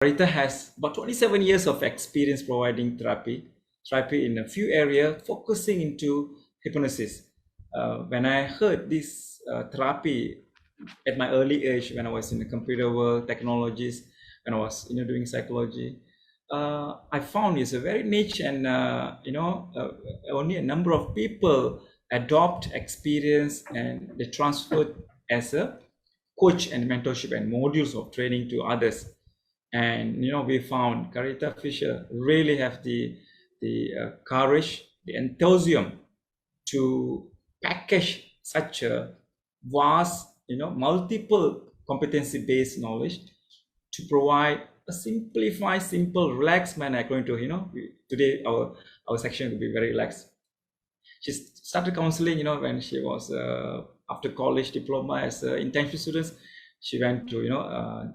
Karita has about 27 years of experience providing therapy in a few areas, focusing into hypnosis. When I heard this therapy at my early age, when I was in the computer world, technologies, when I was doing psychology, I found it's a very niche, and only a number of people adopt experience and they transfer as a coach and mentorship and modules of training to others. And we found Karita Fisher really have the courage, the enthusiasm to package such a vast, multiple competency-based knowledge to provide a simplified, simple, relaxed manner. Going to, today our section will be very relaxed. She started counseling, when she was after college diploma as intensive students. She went to,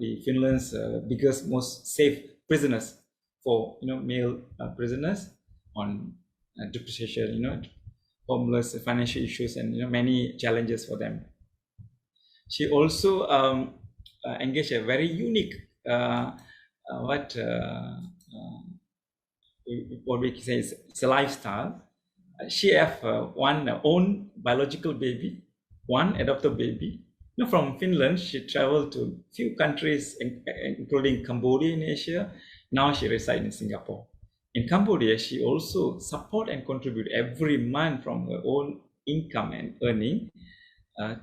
the Finland's biggest, most safe prisoners for, male prisoners on depreciation, homeless, financial issues, and many challenges for them. She also engaged a very unique what we say is it's a lifestyle. She have one own biological baby, one adopted baby. From Finland, she traveled to few countries, including Cambodia in Asia. Now she resides in Singapore. In Cambodia, she also support and contribute every month from her own income and earning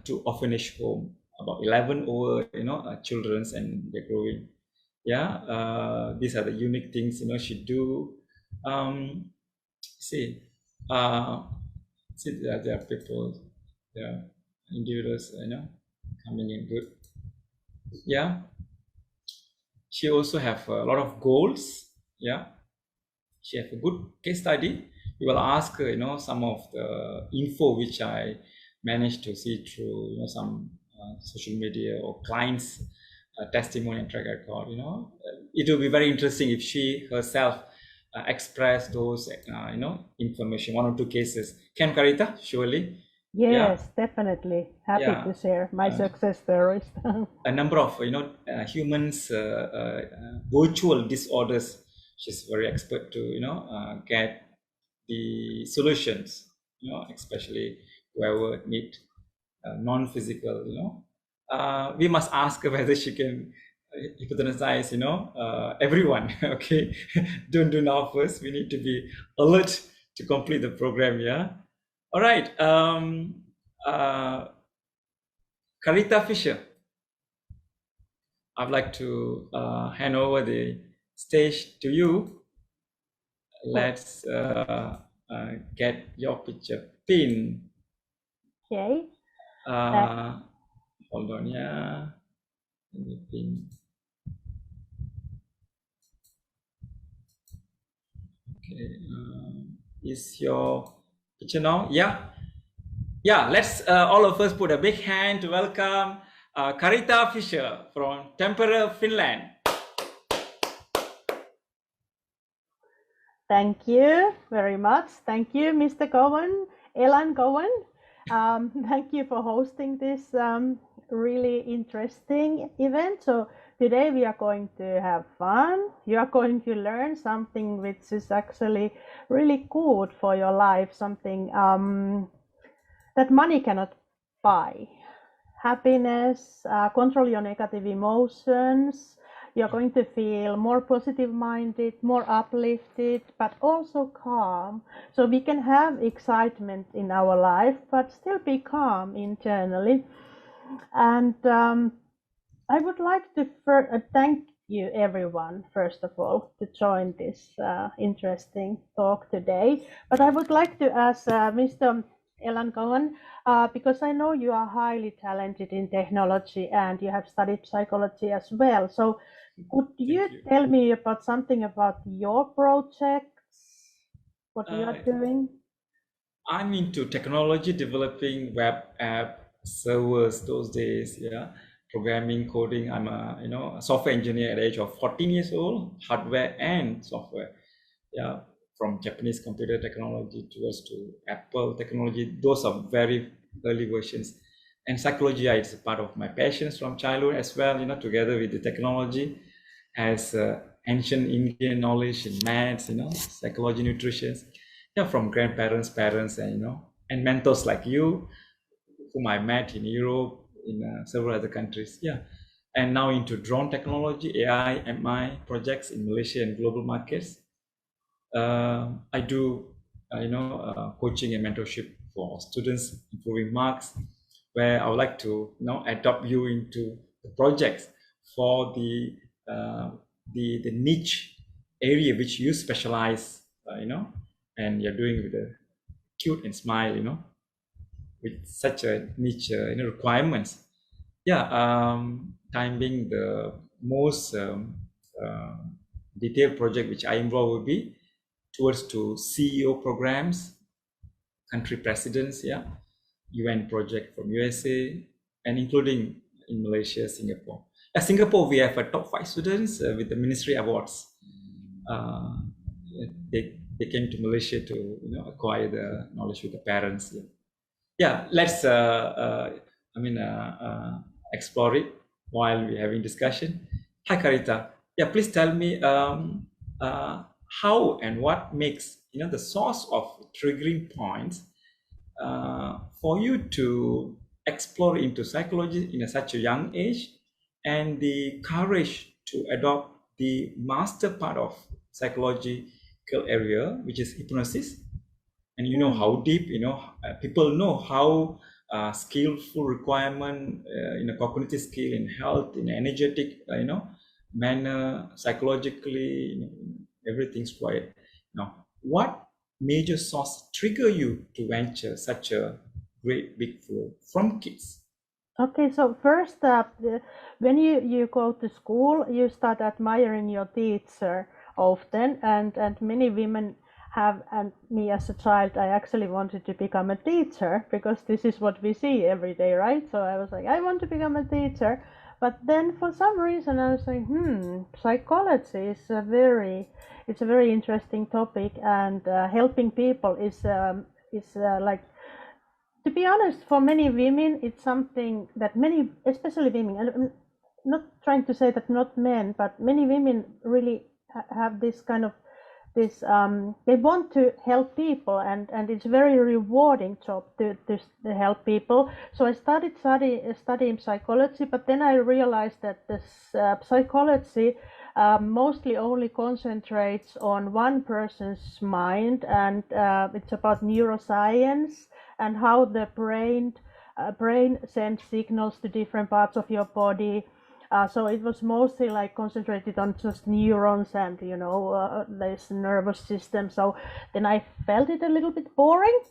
to orphanage home, about 11 over children's, and they're growing. These are the unique things she do. See there are people, there are individuals coming in good. She also have a lot of goals. She have a good case study. We will ask her some of the info which I managed to see through some social media or clients testimony and track record. It will be very interesting if she herself express those information, one or two cases. Can Karita? Surely. Yes, definitely. Happy to share my success stories. A number of humans virtual disorders. She's very expert to get the solutions. Especially whoever need non-physical. We must ask her whether she can hypnotize everyone. Okay, don't do now first. We need to be alert to complete the program. All right. Karita Fisher, I'd like to hand over the stage to you. Let's get your picture pinned. Okay. Hold on, Let me pin. Okay. Is your picture now? Let's all of us put a big hand to welcome Karita Fisher from Tampere, Finland. Thank you very much. Thank you, Mr. Cohen, Elan Cohen. Thank you for hosting this really interesting event. So today we are going to have fun. You are going to learn something which is actually really good for your life, something that money cannot buy. Happiness, control your negative emotions. You're going to feel more positive-minded, more uplifted, but also calm. So we can have excitement in our life, but still be calm internally. And I would like to thank you, everyone, first of all, to join this interesting talk today. But I would like to ask Mr. Elan Cohen, because I know you are highly talented in technology and you have studied psychology as well. So could you tell me about something about your projects, what you are doing? I'm into technology, developing web app servers those days, programming, coding. I'm a software engineer at the age of 14 years old, hardware and software. From Japanese computer technology towards to Apple technology. Those are very early versions. And psychology is part of my passions from childhood as well, together with the technology. has ancient Indian knowledge in maths, psychology, nutrition, yeah, from grandparents, parents, and mentors like you, whom I met in Europe, in several other countries. Yeah, and now into drone technology, AI, MI projects in Malaysia and global markets. I do, coaching and mentorship for students, improving marks, where I would like to, adopt you into the projects for the niche area which you specialize, and you're doing with a cute and smile, with such a niche, requirements. Yeah, time being the most uh, detailed project which I involve will be towards to CEO programs, country presidents, yeah, UN project from USA, and including in Malaysia, Singapore. Singapore, we have a top 5 students with the ministry awards. Uh, they came to Malaysia to acquire the knowledge with the parents. Yeah, yeah, let's explore it while we're having discussion. Hi Karita, yeah, please tell me how and what makes the source of triggering points for you to explore into psychology in such a young age, and the courage to adopt the master part of psychological area, which is hypnosis. And how deep, people know how skillful requirement in a cognitive skill, in health, in energetic, manner, psychologically, everything's quiet. Now, what major source trigger you to venture such a great big flow from kids? Okay, so first up, when you go to school, you start admiring your teacher often, and many women have, and me as a child, I actually wanted to become a teacher because this is what we see every day, right? So I was like, I want to become a teacher, but then for some reason I was like, psychology is it's a very interesting topic, and helping people is like, to be honest, for many women, it's something that many, especially women, and I'm not trying to say that not men, but many women really have this kind of this. They want to help people, and it's a very rewarding job to help people. So I started studying psychology, but then I realized that this psychology mostly only concentrates on one person's mind, and it's about neuroscience and how the brain sends signals to different parts of your body. So it was mostly like concentrated on just neurons and this nervous system. So then I felt it a little bit boring.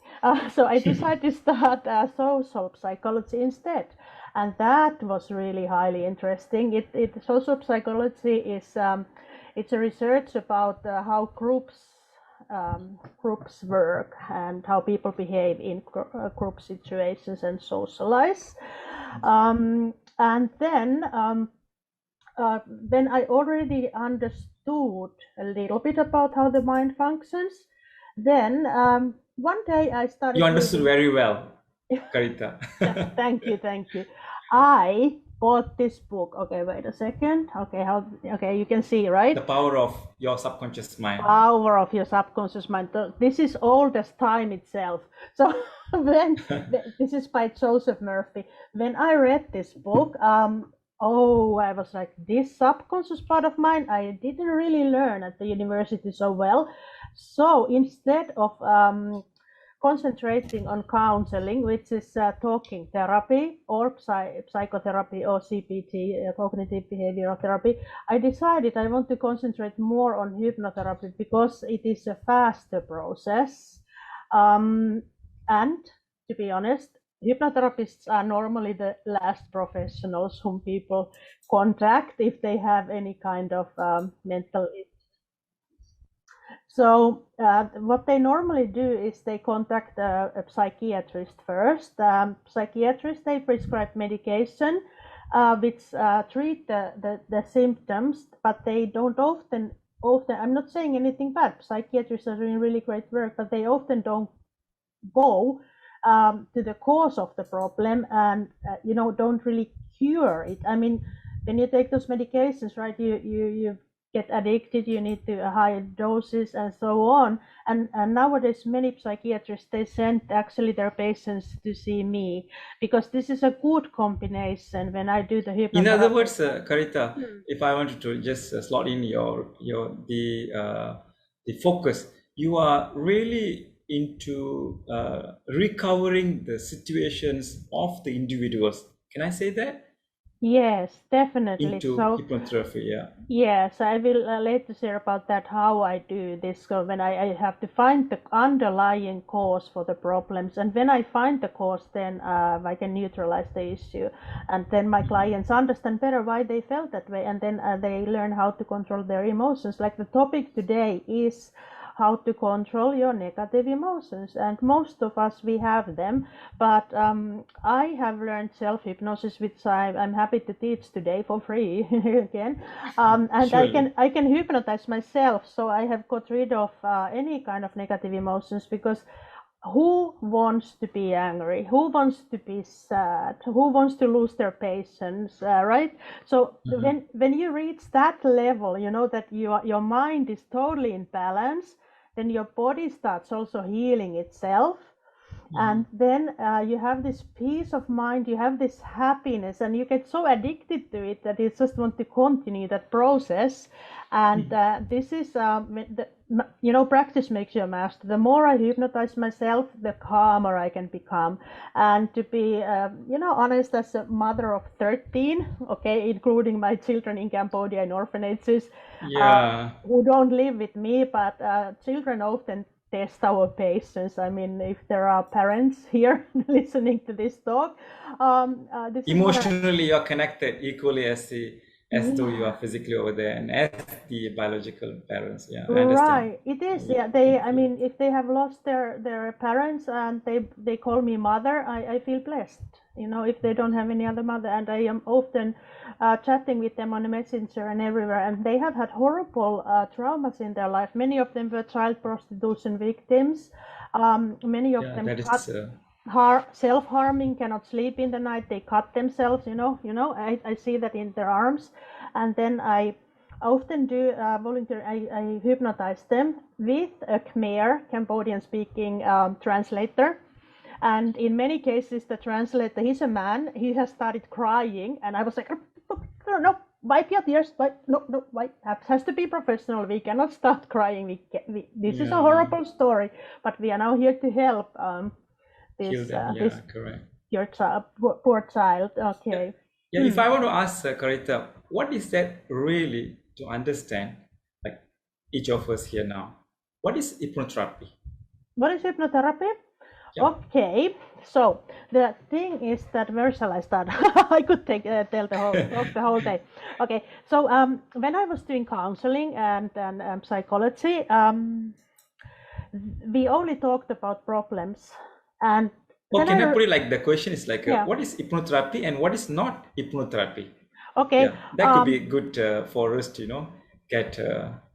So I decided to start social psychology instead, and that was really highly interesting. Social psychology is it's a research about how groups work and how people behave in group situations and socialize. And then when I already understood a little bit about how the mind functions, then one day I started. You understood very well, Karita. Yeah, thank you. I bought this book. Okay, wait a second. Okay, you can see, right? The power of your subconscious mind. Power of your subconscious mind. This is old as time itself. So this is by Joseph Murphy. When I read this book, I was like, this subconscious part of mine, I didn't really learn at the university so well. So instead of concentrating on counseling, which is talking therapy or psychotherapy or CBT, cognitive behavioral therapy, I decided I want to concentrate more on hypnotherapy because it is a faster process. And to be honest, hypnotherapists are normally the last professionals whom people contact if they have any kind of mental. So what they normally do is they contact a psychiatrist first. Psychiatrists, they prescribe medication which treat the symptoms, but they don't often, I'm not saying anything bad, psychiatrists are doing really great work, but they often don't go to the cause of the problem and don't really cure it. I mean, when you take those medications, right, you get addicted, you need to higher doses and so on. And nowadays many psychiatrists, they send actually their patients to see me, because this is a good combination when I do the In other hypnotherapy. words, Karita, if I wanted to just slot in the focus, you are really into recovering the situations of the individuals. Can I say that? Yes, definitely. Into So hypnotherapy, yeah. yes, I will later share about that, how I do this. So when I have to find the underlying cause for the problems, and when I find the cause, then I can neutralize the issue, and then my clients understand better why they felt that way, and then they learn how to control their emotions. Like the topic today is how to control your negative emotions, and most of us, we have them. But I have learned self-hypnosis, which I'm happy to teach today for free again. And Surely. I can hypnotize myself, so I have got rid of any kind of negative emotions, because who wants to be angry, who wants to be sad, who wants to lose their patience, right? So when you reach that level, you know that your mind is totally in balance, then your body starts also healing itself. And then you have this peace of mind, you have this happiness, and you get so addicted to it that you just want to continue that process. And this is practice makes you a master. The more I hypnotize myself, the calmer I can become. And to be honest, as a mother of 13, okay, including my children in Cambodia in orphanages, Yeah. who don't live with me, but children often test our patience. I mean, if there are parents here listening to this talk, this is what I. Emotionally, you're connected equally as though you Yeah, are physically over there, and as the biological parents. Yeah, I understand. right. It is. Yeah. I mean, if they have lost their parents and they call me mother, I feel blessed. You know, if they don't have any other mother, and I am often chatting with them on a messenger and everywhere, and they have had horrible traumas in their life. Many of them were child prostitution victims. Many of Yeah, them that cut is self-harming, cannot sleep in the night, they cut themselves. I see that in their arms. And then I often do volunteer. I hypnotize them with a Khmer, Cambodian speaking translator. And in many cases the translator, he's a man, he has started crying, and I was like, no, wipe your tears, no, wipe. That has to be professional, we cannot start crying, this is a yeah, horrible story, but we are now here to help heal this them. this Yeah, correct. your child, poor child. Yeah, Okay. yeah. If I want to ask Karita, what is that really to understand, like each of us here now? What is hypnotherapy? What is hypnotherapy? Yeah. Okay, so the thing is that, where shall I start? I could tell the whole talk the whole day. Okay, so when I was doing counseling and psychology, we only talked about problems, and Or then can I put it like the question is like, yeah, what is hypnotherapy and what is not hypnotherapy? okay, Yeah, that could be good for us to get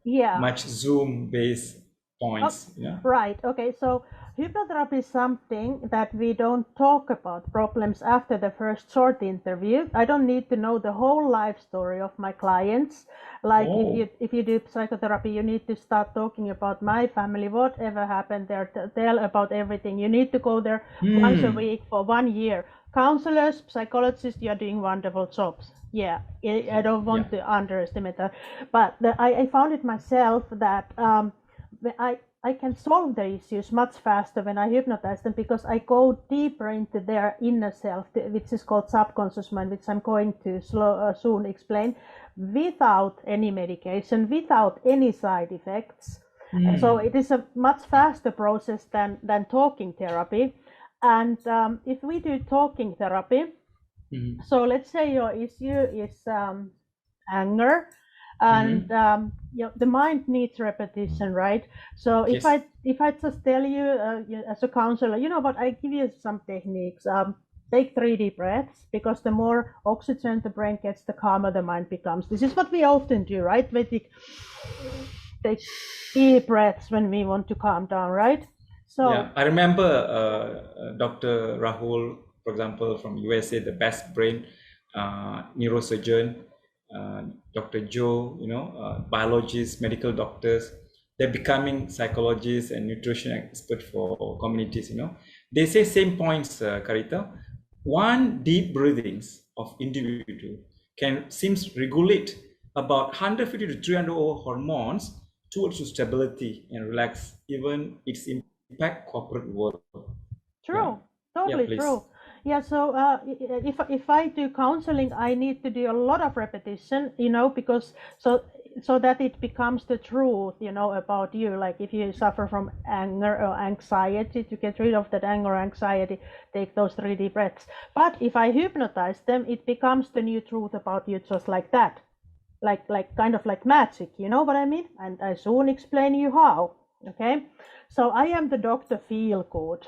yeah. much Zoom based Oh, points. Yeah. right. Okay. So hypnotherapy is something that we don't talk about problems after the first short interview. I don't need to know the whole life story of my clients. Like Oh. if you do psychotherapy, you need to start talking about my family, whatever happened there, tell about everything. You need to go there once a week for 1 year. Counselors, psychologists, you are doing wonderful jobs. Yeah, I don't Yeah. want to underestimate that, but I found it myself that I can solve the issues much faster when I hypnotize them, because I go deeper into their inner self, which is called subconscious mind, which I'm going to soon explain, without any medication, without any side effects. So it is a much faster process than talking therapy. And if we do talking therapy, so let's say your issue is anger, and the mind needs repetition, right? So if Yes. I just tell you, as a counselor, you know what, I give you some techniques. Take 3 deep breaths, because the more oxygen the brain gets, the calmer the mind becomes. This is what we often do, right? We take deep breaths when we want to calm down, right? Yeah, So I remember Dr. Rahul, for example, from USA, the best brain neurosurgeon. Dr. Joe, biologists, medical doctors, they're becoming psychologists and nutrition experts for communities. They say same points, Karita. One deep breathings of individual can seems regulate about 150 to 300 hormones towards stability and relax, even its impact corporate world. True, Yeah, totally please. true. Yeah, so if I do counseling, I need to do a lot of repetition, because so that it becomes the truth, about you. Like if you suffer from anger or anxiety, to get rid of that anger or anxiety, take those 3 deep breaths. But if I hypnotize them, it becomes the new truth about you, just like that, like kind of like magic. You know what I mean? And I soon explain you how. Okay, so I am the Dr. Feel Good.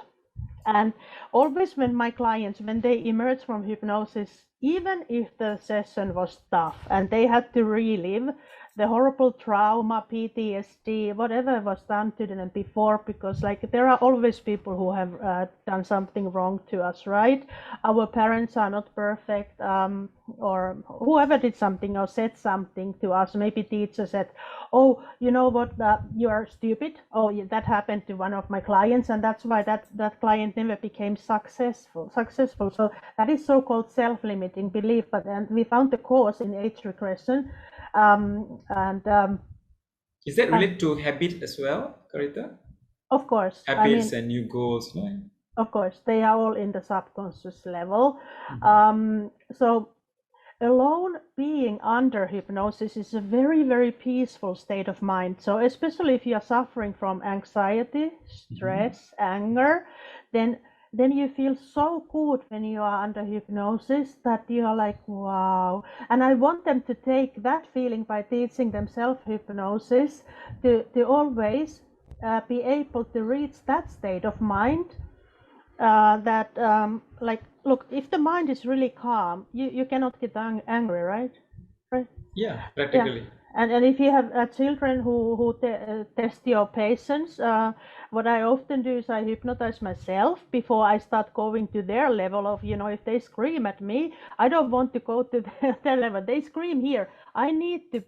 And always when my clients, when they emerge from hypnosis, even if the session was tough and they had to relive the horrible trauma, PTSD, whatever was done to them before, because like there are always people who have done something wrong to us, right? Our parents are not perfect, or whoever did something or said something to us. Maybe teacher said, oh, you know what, you are stupid. Oh, yeah, that happened to one of my clients, and that's why that client never became successful. So that is so-called self-limiting belief. But then we found the cause in age regression. Is that related to habit as well, Karita? Of course, Habits and new goals, no? Of course, they are all in the subconscious level. So alone being under hypnosis is a very, very peaceful state of mind. So especially if you are suffering from anxiety, stress, anger, then you feel so good when you are under hypnosis that you are like, wow. And I want them to take that feeling by teaching them self-hypnosis to always be able to reach that state of mind that like, look, if the mind is really calm, you cannot get angry, right? Yeah, practically. Yeah. And if you have children who test your patience, what I often do is I hypnotize myself before I start going to their level of, if they scream at me, I don't want to go to their level. They scream here. I need to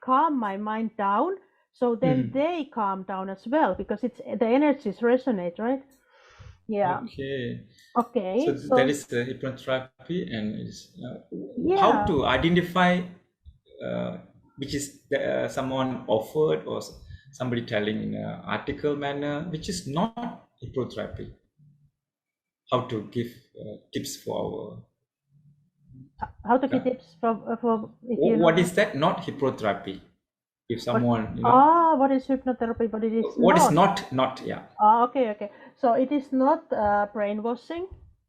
calm my mind down, so then they calm down as well, because it's the energies resonate, right? Yeah. Okay. So that is the hypnotherapy, and Yeah. how to identify which is someone offered or somebody telling in an article manner, which is not hypnotherapy. How to give tips for our. How to give tips for what is that? Not hypnotherapy. If someone, what is hypnotherapy? But it is what is not, yeah. Okay. So it is not brainwashing.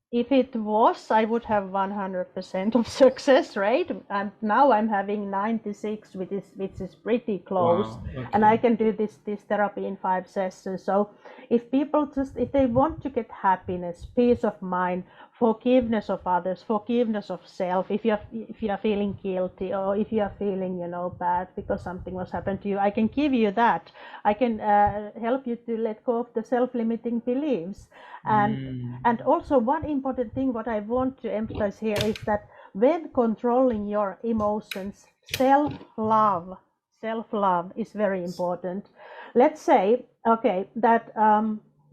If it was, I would have 100% of success rate, and now I'm having 96, which is pretty close. Wow, okay. And I can do this therapy in 5 sessions. So if people if they want to get happiness, peace of mind, forgiveness of others, forgiveness of self, if you are feeling guilty, or if you are feeling bad because something was happened to you, I can give you that. I can help you to let go of the self-limiting beliefs. And also one important thing what I want to emphasize here is that when controlling your emotions, self-love is very important. Let's say, okay, that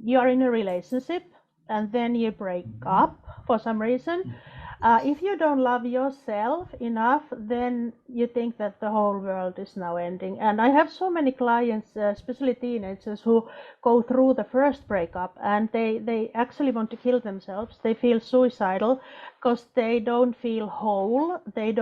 you are in a relationship and then you break up for some reason. If you don't love yourself enough, then you think that the whole world is now ending. And I have so many clients, especially teenagers, who go through the first breakup and they actually want to kill themselves. They feel suicidal because they don't feel whole. They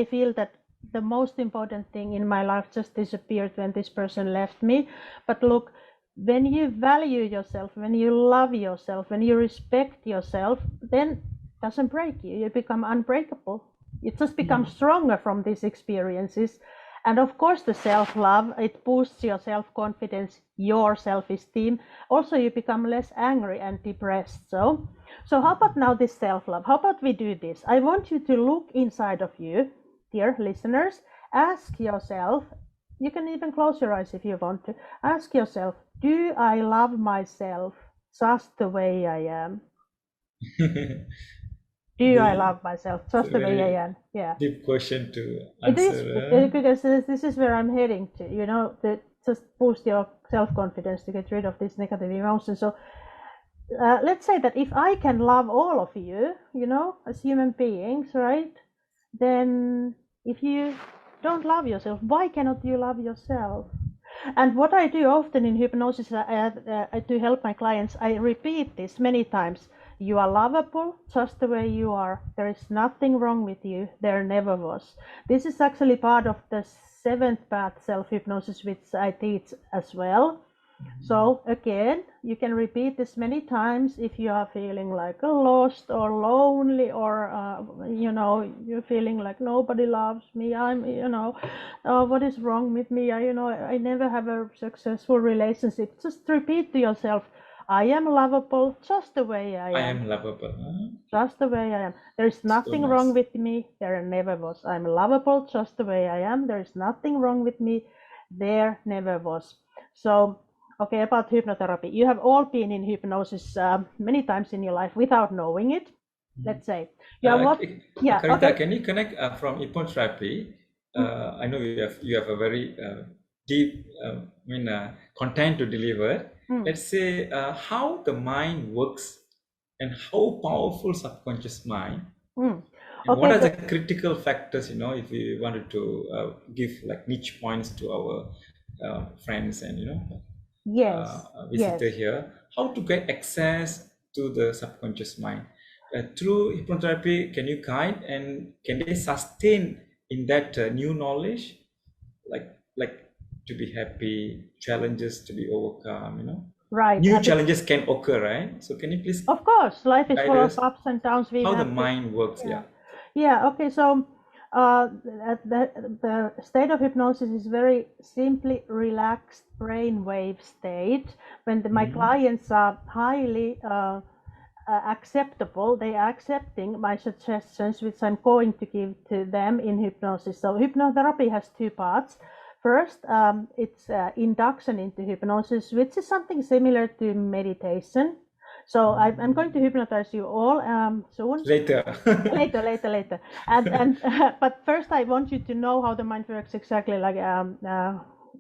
feel that the most important thing in my life just disappeared when this person left me. But look, when you value yourself, when you love yourself, when you respect yourself, then doesn't break you. You become unbreakable. You just become stronger from these experiences. And of course, the self-love, it boosts your self-confidence, your self-esteem. Also, you become less angry and depressed. So how about now this self-love? How about we do this? I want you to look inside of you, dear listeners. Ask yourself, you can even close your eyes if you want to. Ask yourself, do I love myself just the way I am? Do I The, love myself it's just a the way I very am? Yeah. deep question to It is answer. because this is where I'm heading to, to just boost your self-confidence to get rid of these negative emotions. So let's say that if I can love all of you, as human beings, right? Then if you don't love yourself, why cannot you love yourself? And what I do often in hypnosis to help my clients, I repeat this many times. You are lovable just the way you are. There is nothing wrong with you. There never was. This is actually part of the seventh path self-hypnosis, which I teach as well. So again, you can repeat this many times if you are feeling like lost or lonely, or you're feeling like nobody loves me. What is wrong with me? I never have a successful relationship. Just repeat to yourself, I am lovable just the way I I am. am lovable. Huh? Just the way I am. There is So nothing wrong nice. with me. There never was. I'm lovable just the way I am. There is nothing wrong with me. There never was. So, okay, about hypnotherapy. You have all been in hypnosis many times in your life without knowing it. Let's say. Yeah, what? Yeah, Karita, okay. can you connect from hypnotherapy? I know you have a very deep content to deliver. Let's say how the mind works and how powerful subconscious mind, and what Okay, are the critical factors, if we wanted to give like niche points to our friends and yes, visitor yes. here, how to get access to the subconscious mind. Through hypnotherapy, can you guide and can they sustain in that new knowledge, like to be happy, challenges to be overcome, Right. new challenges can occur, right? So can you please Of course, life is guide full of us ups and downs. We how the have to. mind works? Yeah. Yeah. Yeah, okay, so the state of hypnosis is very simply relaxed brainwave state. When my clients are highly acceptable, they are accepting my suggestions, which I'm going to give to them in hypnosis. So hypnotherapy has two parts. First, it's induction into hypnosis, which is something similar to meditation. So I'm going to hypnotize you all soon. Later. Later. And but first, I want you to know how the mind works exactly, like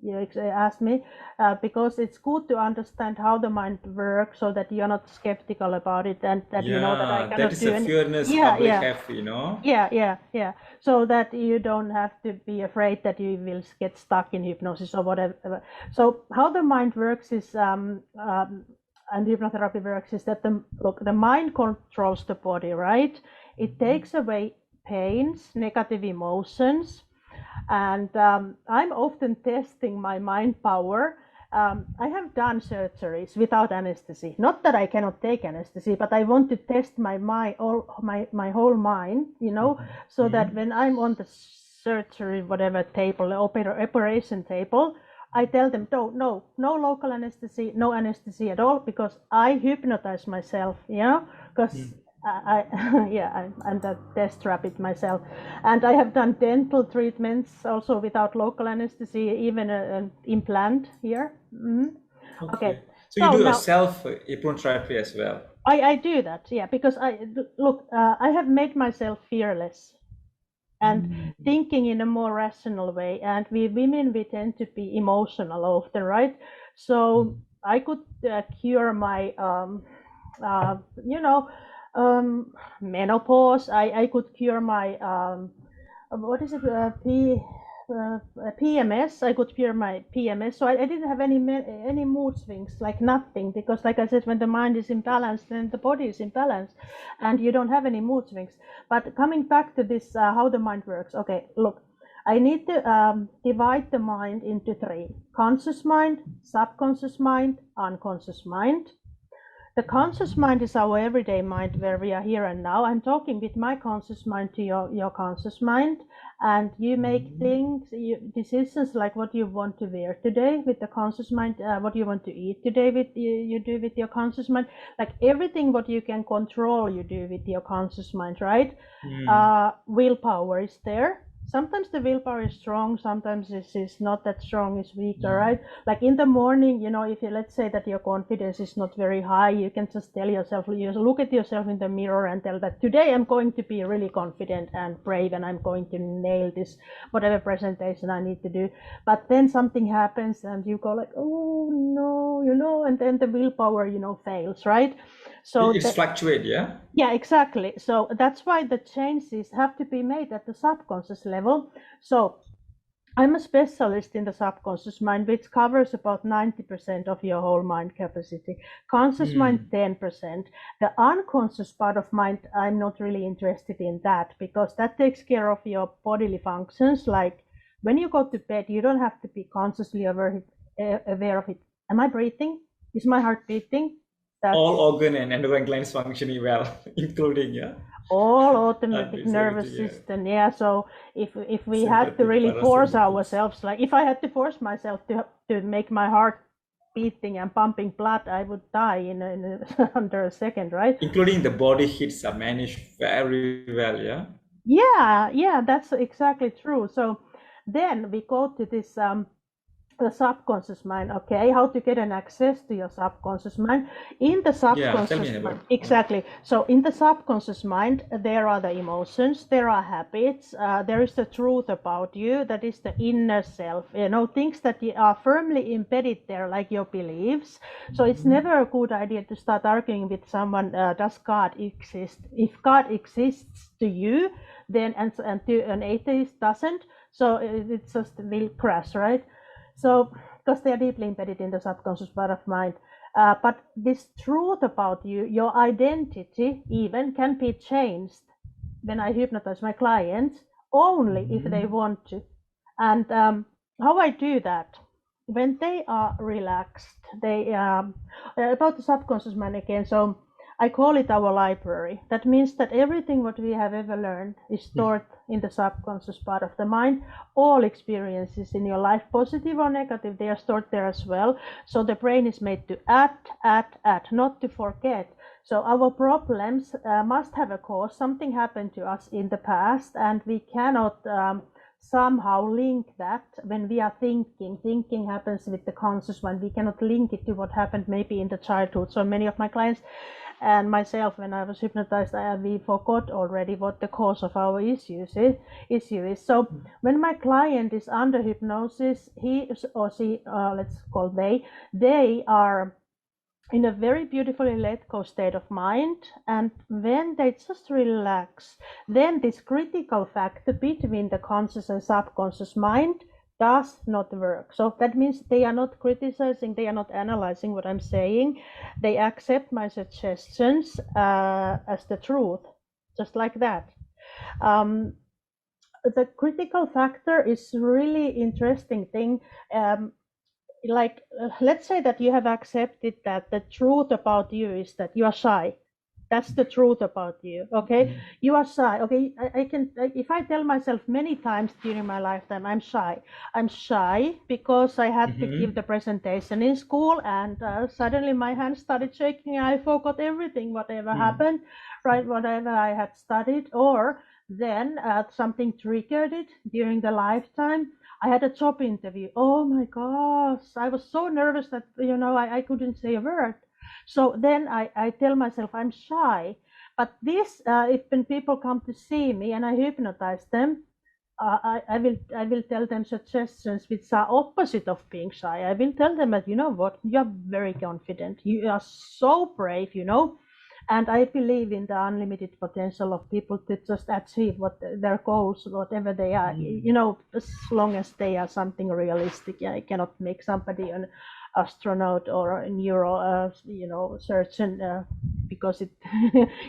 you asked me, because it's good to understand how the mind works, so that you're not skeptical about it, and that you know that I Yeah, that cannot is do a any. fairness Yeah, public yeah. have. Yeah. So that you don't have to be afraid that you will get stuck in hypnosis or whatever. So how the mind works is, and hypnotherapy works is that the mind controls the body, right? It takes away pains, negative emotions, and I'm often testing my mind power. I have done surgeries without anesthesia. Not that I cannot take anesthesia, but I want to test my mind, or my whole mind, so that when I'm on the surgery, whatever table, operation table, I tell them, no local anesthesia, no anesthesia at all, because I hypnotize myself, because I'm the test rabbit myself, and I have done dental treatments also without local anesthesia, even an implant here. Okay, So you so do a now self hypnotherapy as well. I do that, yeah, because I have made myself fearless and thinking in a more rational way, and we women, we tend to be emotional often, right? So I could cure my menopause. I could cure my what is it, PMS. I could cure my PMS. So I didn't have any mood swings, like nothing, because like I said, when the mind is imbalanced, then the body is imbalanced, and you don't have any mood swings. But coming back to this, how the mind works. Okay, look, I need to divide the mind into three: conscious mind, subconscious mind, unconscious mind. The conscious mind is our everyday mind, where we are here and now. I'm talking with my conscious mind to your conscious mind, and you make decisions like what you want to wear today with the conscious mind, what you want to eat today with you do with your conscious mind, like everything what you can control, you do with your conscious mind, right? Willpower is there. sometimes the willpower is strong, sometimes it is not that strong, it's weaker, right? Like in the morning, if you, let's say that your confidence is not very high, you can just tell yourself, you look at yourself in the mirror and tell that today I'm going to be really confident and brave and I'm going to nail this whatever presentation I need to do. But then something happens and you go like, oh no, and then the willpower fails, right? So It's fluctuate, yeah? Yeah, exactly. So that's why the changes have to be made at the subconscious level. So I'm a specialist in the subconscious mind, which covers about 90% of your whole mind capacity. Conscious mind, 10%. The unconscious part of mind, I'm not really interested in that because that takes care of your bodily functions. Like when you go to bed, you don't have to be consciously aware of it. Am I breathing? Is my heart beating? All organ and endocrine glands functioning well, including, yeah? All automatic It's nervous everything, yeah. system. Yeah, so if we had to Sympathetic, really force parasympathetic. ourselves, like if I had to force myself to make my heart beating and pumping blood, I would die in under a second, right? Including the body hits are managed very well, yeah? Yeah, that's exactly true. So then we go to this the subconscious mind. Okay, how to get an access to your subconscious mind. In the Yeah, tell me subconscious mind, about, yeah. exactly. So in the subconscious mind, there are the emotions, there are habits, there is the truth about you, that is the inner self, things that are firmly embedded there, like your beliefs. So it's never a good idea to start arguing with someone, does God exist? If God exists to you, then and to an atheist doesn't, so it just will crash, right? So, because they are deeply embedded in the subconscious part of mind. But this truth about you, your identity even can be changed when I hypnotize my clients only if they want to. And how I do that, when they are relaxed, they about the subconscious mind again. So I call it our library. That means that everything what we have ever learned is stored in the subconscious part of the mind. All experiences in your life, positive or negative, they are stored there as well. So the brain is made to add, not to forget. So our problems must have a cause. Something happened to us in the past, and we cannot somehow link that when we are thinking. Thinking happens with the conscious mind. We cannot link it to what happened maybe in the childhood. So many of my clients and myself, when I was hypnotized, we forgot already what the cause of our issue is. So when my client is under hypnosis, he or she, let's call they are in a very beautifully let go state of mind, and when they just relax, then this critical factor between the conscious and subconscious mind does not work. So that means they are not criticizing, they are not analyzing what I'm saying, they accept my suggestions as the truth, just like that. The critical factor is really interesting thing. Like let's say that you have accepted that the truth about you is that you are shy. That's the truth about you. Okay, you are shy. Okay, I can, if I tell myself many times during my lifetime I'm shy because I had to give the presentation in school, and suddenly my hands started shaking. I forgot everything whatever happened, right? Whatever I had studied, or then something triggered it during the lifetime. I had a job interview. Oh my gosh, I was so nervous that I couldn't say a word. So then I tell myself I'm shy. But this, if when people come to see me and I hypnotize them, I will tell them suggestions which are opposite of being shy. I will tell them that, you know what, you are very confident, you are so brave, and I believe in the unlimited potential of people to just achieve what their goals, whatever they are, as long as they are something realistic. I cannot make somebody an astronaut or a neuro, surgeon, because it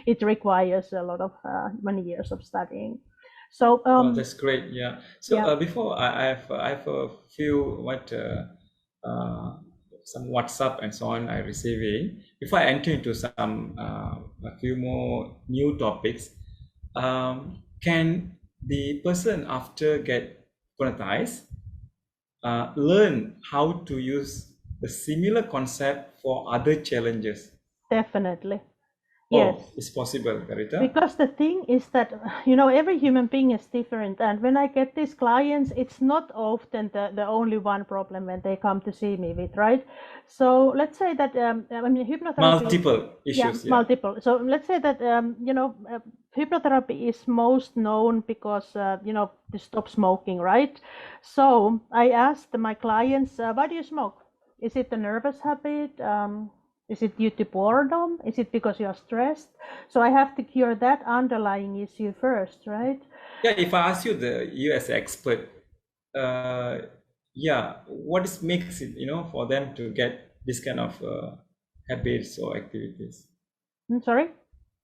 it requires a lot of many years of studying. So Well, that's great. Yeah. So yeah, before I have a few some WhatsApp and so on I receiving. Before I enter into some a few more new topics, can the person after get hypnotized learn how to use the similar concept for other challenges? definitely. Yes. Oh, it's possible, Karita. Because the thing is that, every human being is different. And when I get these clients, it's not often the only one problem when they come to see me with, right? So let's say that, hypnotherapy. Multiple Yeah, issues, yeah. multiple. So let's say that, hypnotherapy is most known because, to stop smoking, right? So I asked my clients, why do you smoke? Is it a nervous habit? Is it due to boredom? Is it because you're stressed? So I have to cure that underlying issue first, right? Yeah, if I ask you as expert, what makes it, for them to get this kind of habits or activities? Sorry?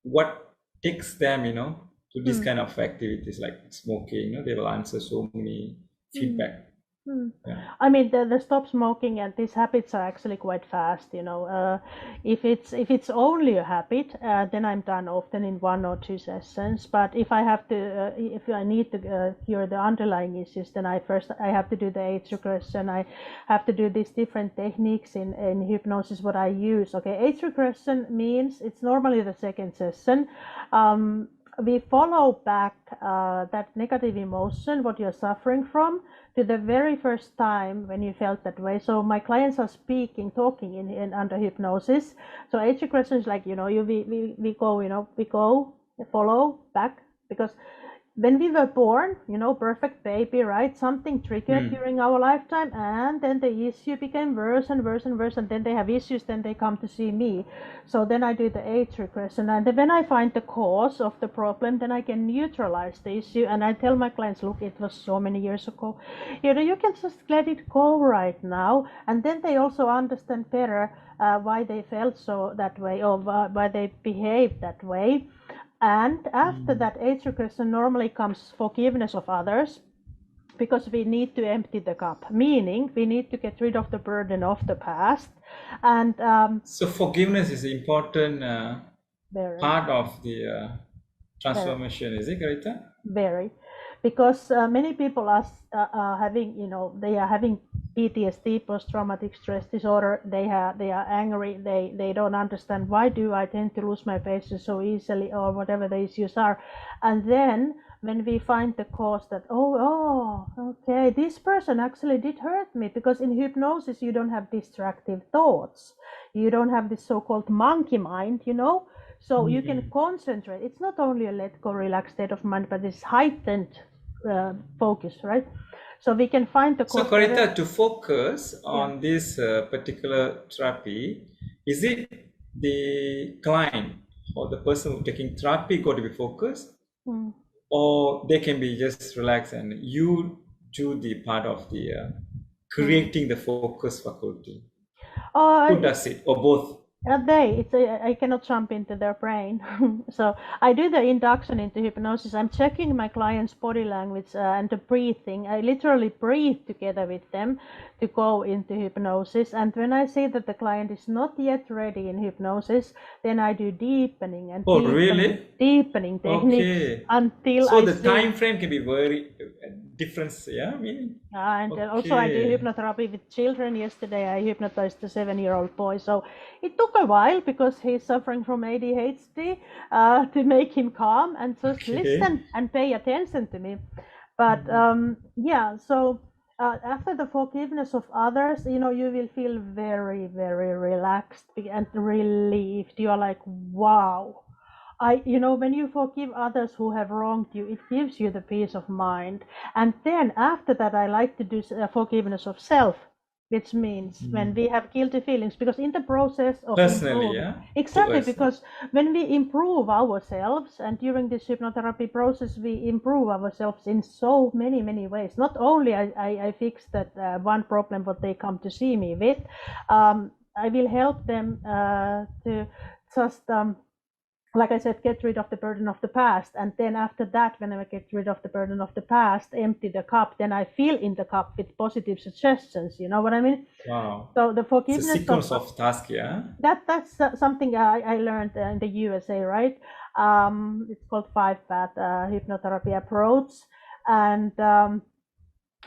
What takes them, to this Hmm. kind of activities like smoking? They will answer so many feedback. Yeah. I mean, the stop smoking and these habits are actually quite fast. If it's only a habit, then I'm done often in 1 or 2 sessions. But if if I need to cure the underlying issues, then I have to do the age regression. I have to do these different techniques in hypnosis. What I use, okay, age regression means it's normally the second session. We follow back that negative emotion, what you're suffering from, to the very first time when you felt that way. So my clients are talking in under hypnosis. So age regression is like, we go follow back, because when we were born, perfect baby, right? Something triggered during our lifetime, and then the issue became worse and worse and worse, and then they have issues, then they come to see me. So then I do the age regression, and then when I find the cause of the problem, then I can neutralize the issue, and I tell my clients, look, it was so many years ago. You can just let it go right now, and then they also understand better why they felt so that way, or why they behaved that way. And after that age regression normally comes forgiveness of others, because we need to empty the cup, meaning we need to get rid of the burden of the past. And So forgiveness is an important very, part of the transformation, is it, Karita? very, because many people are having, they are having PTSD, post-traumatic stress disorder. They are angry. They don't understand, why do I tend to lose my patience so easily, or whatever the issues are. And then when we find the cause, that okay, this person actually did hurt me, because in hypnosis you don't have distractive thoughts. You don't have this so-called monkey mind, so you can concentrate. It's not only a let go, relaxed state of mind, but it's heightened focus, right? So we can find the So cause. Karita, to focus on this particular therapy, is it the client or the person who's taking therapy got to be focused, or they can be just relaxed and you do the part of the creating the focus faculty? Who does it, or both? I cannot jump into their brain. So I do the induction into hypnosis. I'm checking my client's body language and the breathing. I literally breathe together with them to go into hypnosis. And when I see that the client is not yet ready in hypnosis, then I do deepening and deepening techniques Okay. until So I the see. time frame can be very different, yeah, meaning. And also I do hypnotherapy with children. Yesterday I hypnotized a 7-year-old boy. So it took a while, because he's suffering from ADHD, to make him calm and just listen and pay attention to me. But so after the forgiveness of others, you will feel very, very relaxed and relieved. You are like, wow. When you forgive others who have wronged you, it gives you the peace of mind. And then after that, I like to do forgiveness of self, which means when we have guilty feelings, because in the process of Personally, exactly, because when we improve ourselves, and during this hypnotherapy process, we improve ourselves in so many, many ways. Not only I fix that one problem what they come to see me with, I will help them to just like I said, get rid of the burden of the past. And then after that, when I get rid of the burden of the past, empty the cup, then I fill in the cup with positive suggestions. You know what I mean? Wow. So the forgiveness. It's a sequence of tasks, yeah? That's something I learned in the USA, right? It's called 5-path hypnotherapy approach. And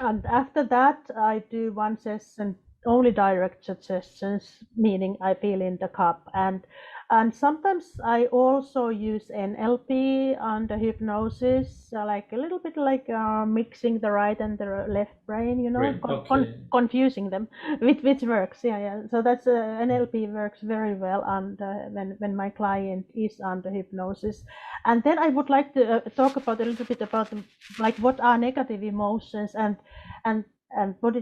after that, I do one session only direct suggestions, meaning I fill in the cup. And And sometimes I also use NLP under hypnosis, like a little bit like mixing the right and the left brain, you know, Great. Okay. confusing them, which works. Yeah. So that's NLP works very well under when my client is under hypnosis. And then I would like to talk about a little bit about like what are negative emotions and what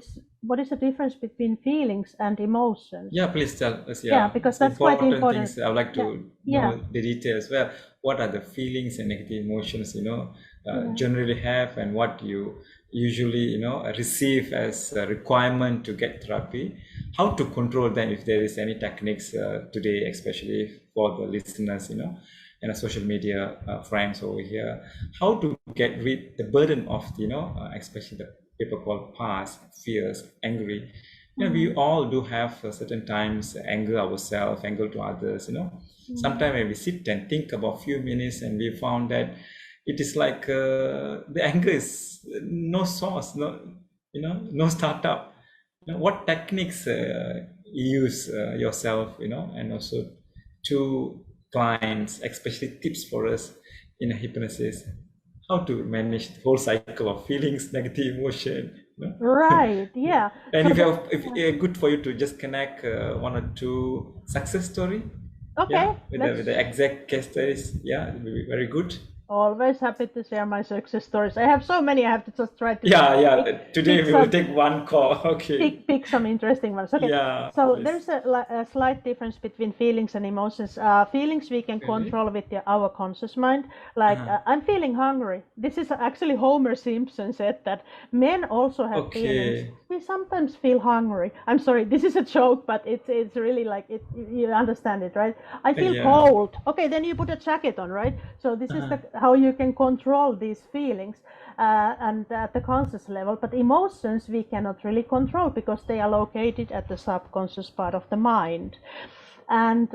is the difference between feelings and emotions? Yeah, please tell us. Yeah, Yeah, because it's that's quite important important. things. I would like Yeah, to yeah, know the details. Well, what are the feelings and negative emotions, yeah. generally have, and what you usually, receive as a requirement to get therapy? How to control them if there is any techniques today, especially for the listeners, and social media friends over here. How to get rid the burden of, especially the people called past fears, angry. We all do have certain times anger ourselves, anger to others. Sometimes when we sit and think about few minutes, and we found that it is like the anger is no source, no startup. What techniques you use yourself, and also to clients, especially tips for us in a hypnosis, how to manage the whole cycle of feelings, negative emotion. Right, yeah. And So if good for you to just connect one or two success story, okay, with the exact case studies, it will be very good. always happy to share my success stories. I have so many. I have to just try to Today pick we will some take one call. Okay. pick some interesting ones. Okay, Yeah, so please. there's a slight difference between feelings and emotions. Feelings we can Really? control with our conscious mind. Like I'm feeling hungry. This is actually Homer Simpson said that men also have feelings. Okay. We sometimes feel hungry. I'm sorry, this is a joke, but it's really like it. You understand it, right? I feel Yeah. cold. Okay, then you put a jacket on, right? So this is how you can control these feelings and at the conscious level. But emotions we cannot really control because they are located at the subconscious part of the mind. And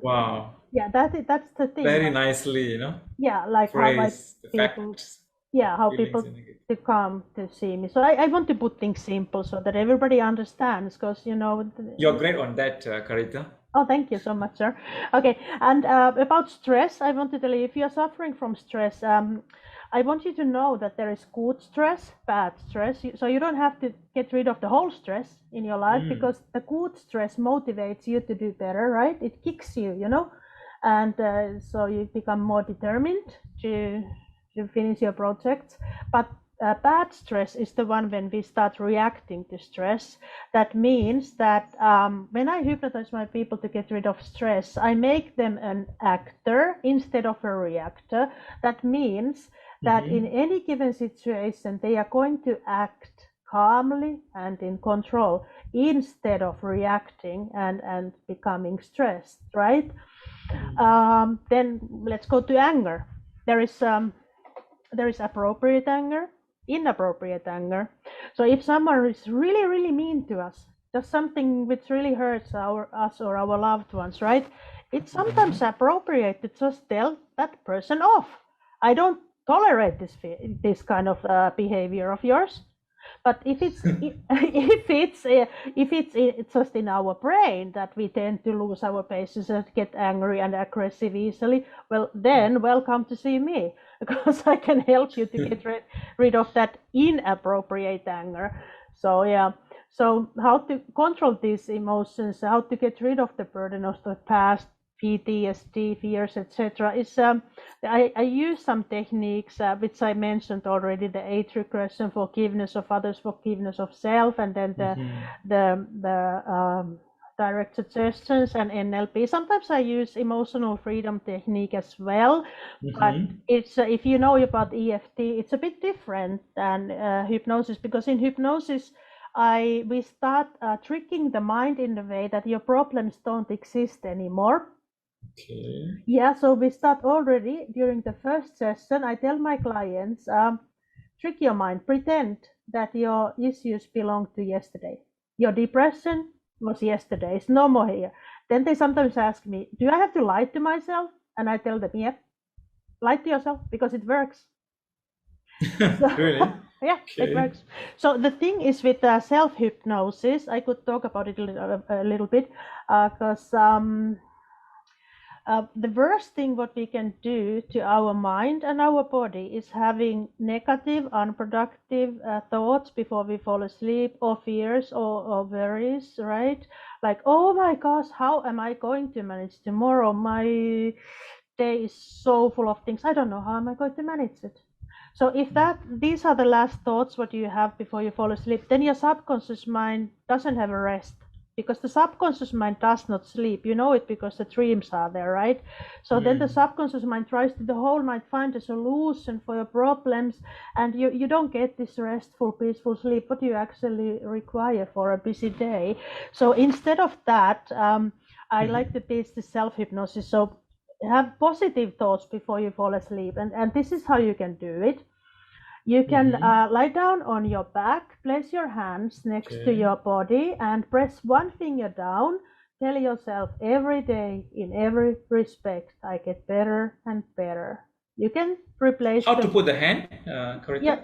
Wow. yeah, that's the thing. Very Like, nicely, yeah, like how like phrase the people, facts, yeah, how feelings, people and negative. to come to see me. So I want to put things simple so that everybody understands, because You're great on that, Karita. Oh, thank you so much, sir. Okay, and about stress, I want to tell you, if you're suffering from stress, I want you to know that there is good stress, bad stress. So you don't have to get rid of the whole stress in your life, because the good stress motivates you to do better, right? It kicks you, and so you become more determined to finish your projects. But bad stress is the one when we start reacting to stress. That means that when I hypnotize my people to get rid of stress, I make them an actor instead of a reactor. That means that in any given situation, they are going to act calmly and in control instead of reacting and becoming stressed, right? Then let's go to anger. There is appropriate anger, inappropriate anger. So if someone is really, really mean to us, does something which really hurts us or our loved ones, right? It's sometimes appropriate to just tell that person off. I don't tolerate this kind of behavior of yours. But if it's it's just in our brain that we tend to lose our patience and get angry and aggressive easily, well then welcome to see me, because I can help you to get rid of that inappropriate anger. So yeah, so how to control these emotions, how to get rid of the burden of the past, PTSD, fears, etc. is I use some techniques which I mentioned already: the 8 regression, forgiveness of others, forgiveness of self, and then the direct suggestions and NLP. Sometimes I use emotional freedom technique as well, but it's if you know about EFT, it's a bit different than hypnosis, because in hypnosis we start tricking the mind in the way that your problems don't exist anymore. Okay. Yeah, so we start already during the first session. I tell my clients, trick your mind, pretend that your issues belong to yesterday. Your depression was yesterday, it's no more here. Then they sometimes ask me, do I have to lie to myself? And I tell them, yeah, lie to yourself, because it works. Really? Yeah, it works. So the thing is with self-hypnosis, I could talk about it a little bit, because the worst thing what we can do to our mind and our body is having negative, unproductive thoughts before we fall asleep, or fears, or worries, right? Like, oh my gosh, how am I going to manage tomorrow? My day is so full of things. I don't know how am I going to manage it. So if these are the last thoughts what you have before you fall asleep, then your subconscious mind doesn't have a rest, because the subconscious mind does not sleep. You know it because the dreams are there, right? So then the subconscious mind tries to the whole night find a solution for your problems, and you don't get this restful, peaceful sleep what you actually require for a busy day. So instead of that, I like to teach the self-hypnosis. So have positive thoughts before you fall asleep, and this is how you can do it. You can lie down on your back, place your hands next to your body, and press one finger down. Tell yourself every day, in every respect, I get better and better. You can replace How to put the hand, Karita? Yeah,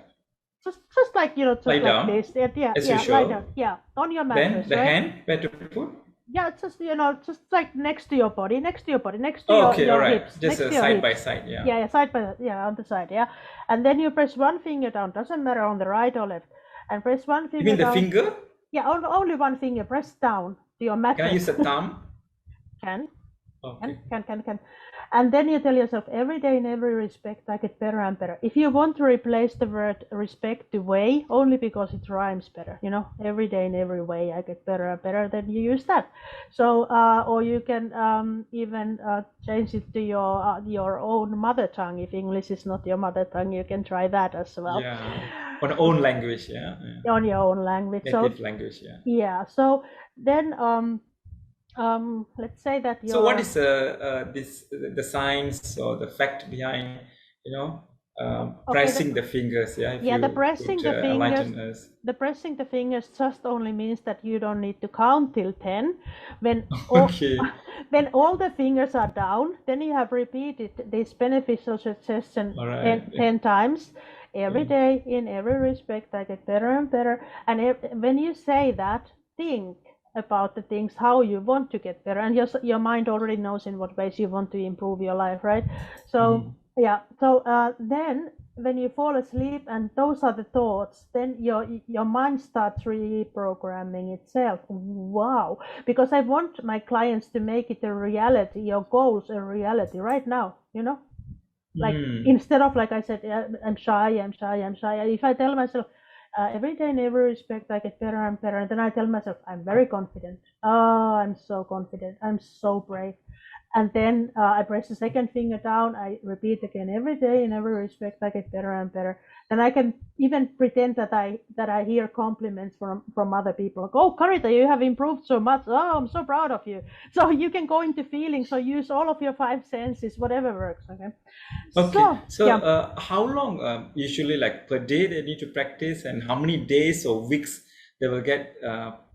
just like, just Lie like down, this. Yeah, as yeah, usual. lie down. Yeah, on your mattress, Then the right? hand, where to put? Yeah, just just like next to your body, next to your Okay, all your right. hips, Just next to your side by hips. side, yeah. Yeah, side by on the side, yeah. And then you press one finger down, doesn't matter on the right or left, and press one finger You mean the down. finger? Yeah, only one finger. Press down to your mattress. Can I use the thumb? Can. Okay. Can. And then you tell yourself every day, in every respect, I get better and better. If you want to replace the word respect to way, only because it rhymes better, every day, in every way, I get better and better, then you use that. So, or you can even change it to your own mother tongue. If English is not your mother tongue, you can try that as well. Yeah, on own language, yeah. On your own language. Native language, yeah. Yeah. So then, let's say that So what is the science or the fact behind pressing the fingers? Yeah, yeah, the pressing the fingers. The pressing the fingers just only means that you don't need to count till 10. When when all the fingers are down, then you have repeated this beneficial suggestion 10 times. Every day, in every respect, I get better and better. And when you say that, think about the things how you want to get better, and your mind already knows in what ways you want to improve your life, right? So then when you fall asleep and those are the thoughts, then your mind starts reprogramming itself. Wow. Because I want my clients to make it a reality, your goals a reality right now, like instead of, like I said, I'm shy. If I tell myself every day, in every respect, I get better and better, and then I tell myself I'm very confident. Oh, I'm so confident. I'm so brave. And then I press the second finger down. I repeat again every day, in every respect, I get better and better. Then I can even pretend that I hear compliments from other people. Like, oh, Karita, you have improved so much. Oh, I'm so proud of you. So you can go into feelings. So use all of your 5 senses, whatever works. Okay. So how long usually, like per day, they need to practice, and how many days or weeks they will get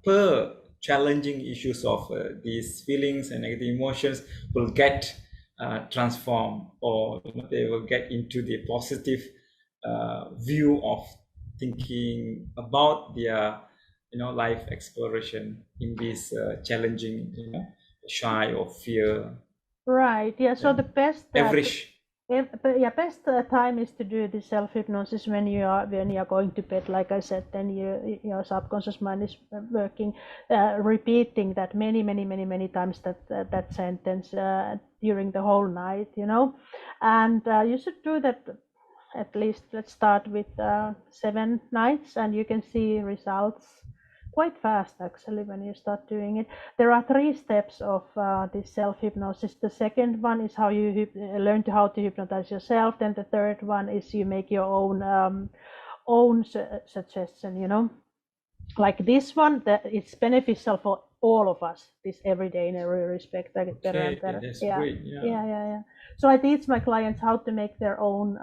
per challenging issues of these feelings and negative emotions will get transformed, or they will get into the positive view of thinking about their life exploration in this challenging shy or fear. Right. Yeah. So the best average. Best time is to do the self-hypnosis when you are going to bed. Like I said, then your subconscious mind is working, repeating that many times, that sentence during the whole night, and you should do that at least. Let's start with 7 nights, and you can see results quite fast, actually, when you start doing it. There are 3 steps of this self-hypnosis. The second one is how you learn how to hypnotize yourself. Then the third one is you make your own suggestion, like this one, that it's beneficial for all of us, this every day, in every respect, I get better and better. That's great. Yeah. So I teach my clients how to make their own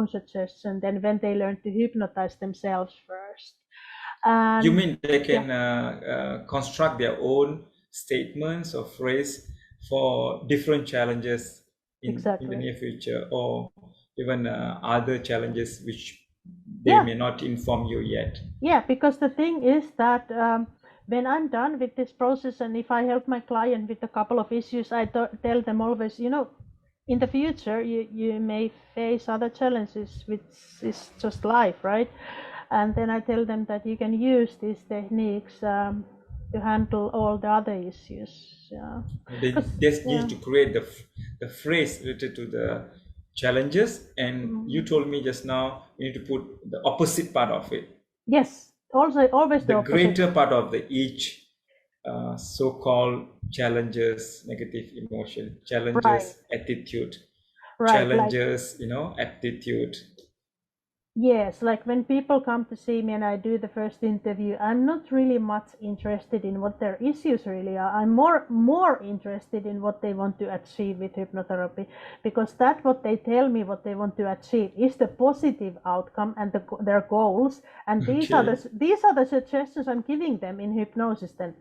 suggestion. Then when they learn to hypnotize themselves first. You mean they can construct their own statements or phrase for different challenges in the near future, or even other challenges which they may not inform you yet? Yeah, because the thing is that when I'm done with this process, and if I help my client with a couple of issues, I tell them always, in the future you may face other challenges, which is just life, right? And then I tell them that you can use these techniques to handle all the other issues. Yeah. They just need to create the phrase related to the challenges, and you told me just now you need to put the opposite part of it. Yes, also always the The opposite. greater part of the each so-called challenges, negative emotion, challenges, attitude, challenges, aptitude. Yes, like when people come to see me and I do the first interview, I'm not really much interested in what their issues really are. I'm more interested in what they want to achieve with hypnotherapy, because that what they tell me what they want to achieve is the positive outcome and their goals, and these are the suggestions I'm giving them in hypnosis. Then,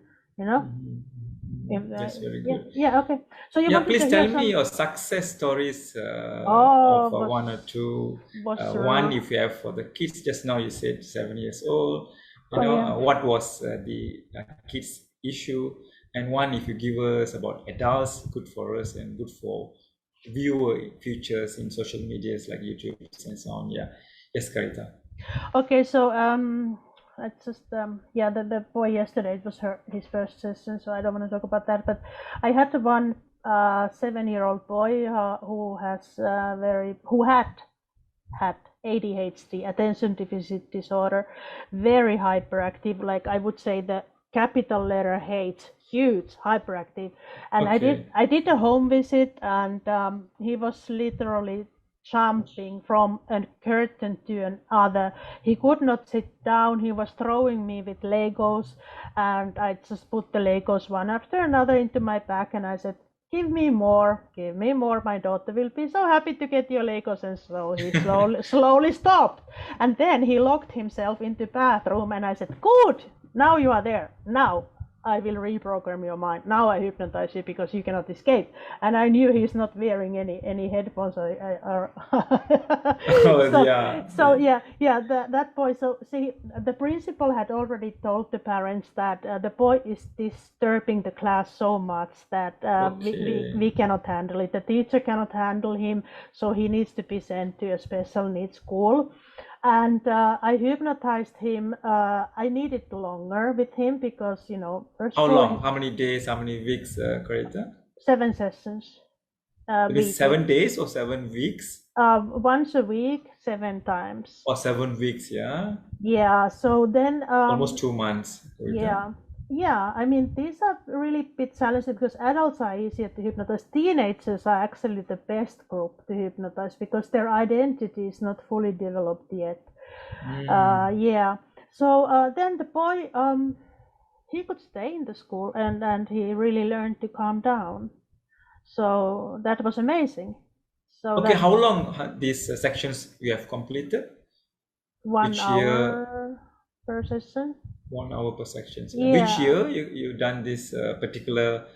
That's very good. Yeah. Okay. So please tell me your success stories of one or two. One, if you have for the kids. Just now you said 7 years old. What was the kids issue? And one, if you give us about adults, good for us and good for viewer futures in social medias like YouTube and so on. Yeah. Yes, Karita. Okay. So I just the boy yesterday, it was his first session, so I don't want to talk about that. But I had one 7-year-old boy who had ADHD, attention deficit disorder, very hyperactive. Like I would say the capital letter H, huge, hyperactive. And I did a home visit, and he was literally jumping from a curtain to another. He could not sit down. He was throwing me with Legos, and I just put the Legos one after another into my bag, and I said, give me more, my daughter will be so happy to get your Legos. And so he slowly stopped, and then he locked himself into the bathroom, and I said, good, now you are there, now I will reprogram your mind. Now I hypnotize you because you cannot escape. And I knew he's not wearing any headphones. That boy. So see, the principal had already told the parents that the boy is disturbing the class so much that we cannot handle it. The teacher cannot handle him, so he needs to be sent to a special needs school. And I hypnotized him. I needed longer with him because, how long? How many days? How many weeks, Karita? 7 sessions. 7 days or 7 weeks? Once a week, 7 times. Or 7 weeks, yeah? Yeah, so then... almost 2 months. Karita. Yeah, I mean, these are really bit challenging because adults are easier to hypnotize. Teenagers are actually the best group to hypnotize because their identity is not fully developed yet. So then the boy, he could stay in the school and he really learned to calm down. So that was amazing. So how long these sections you have completed? 1 hour per session. 1 hour per section. Which year you done this particular?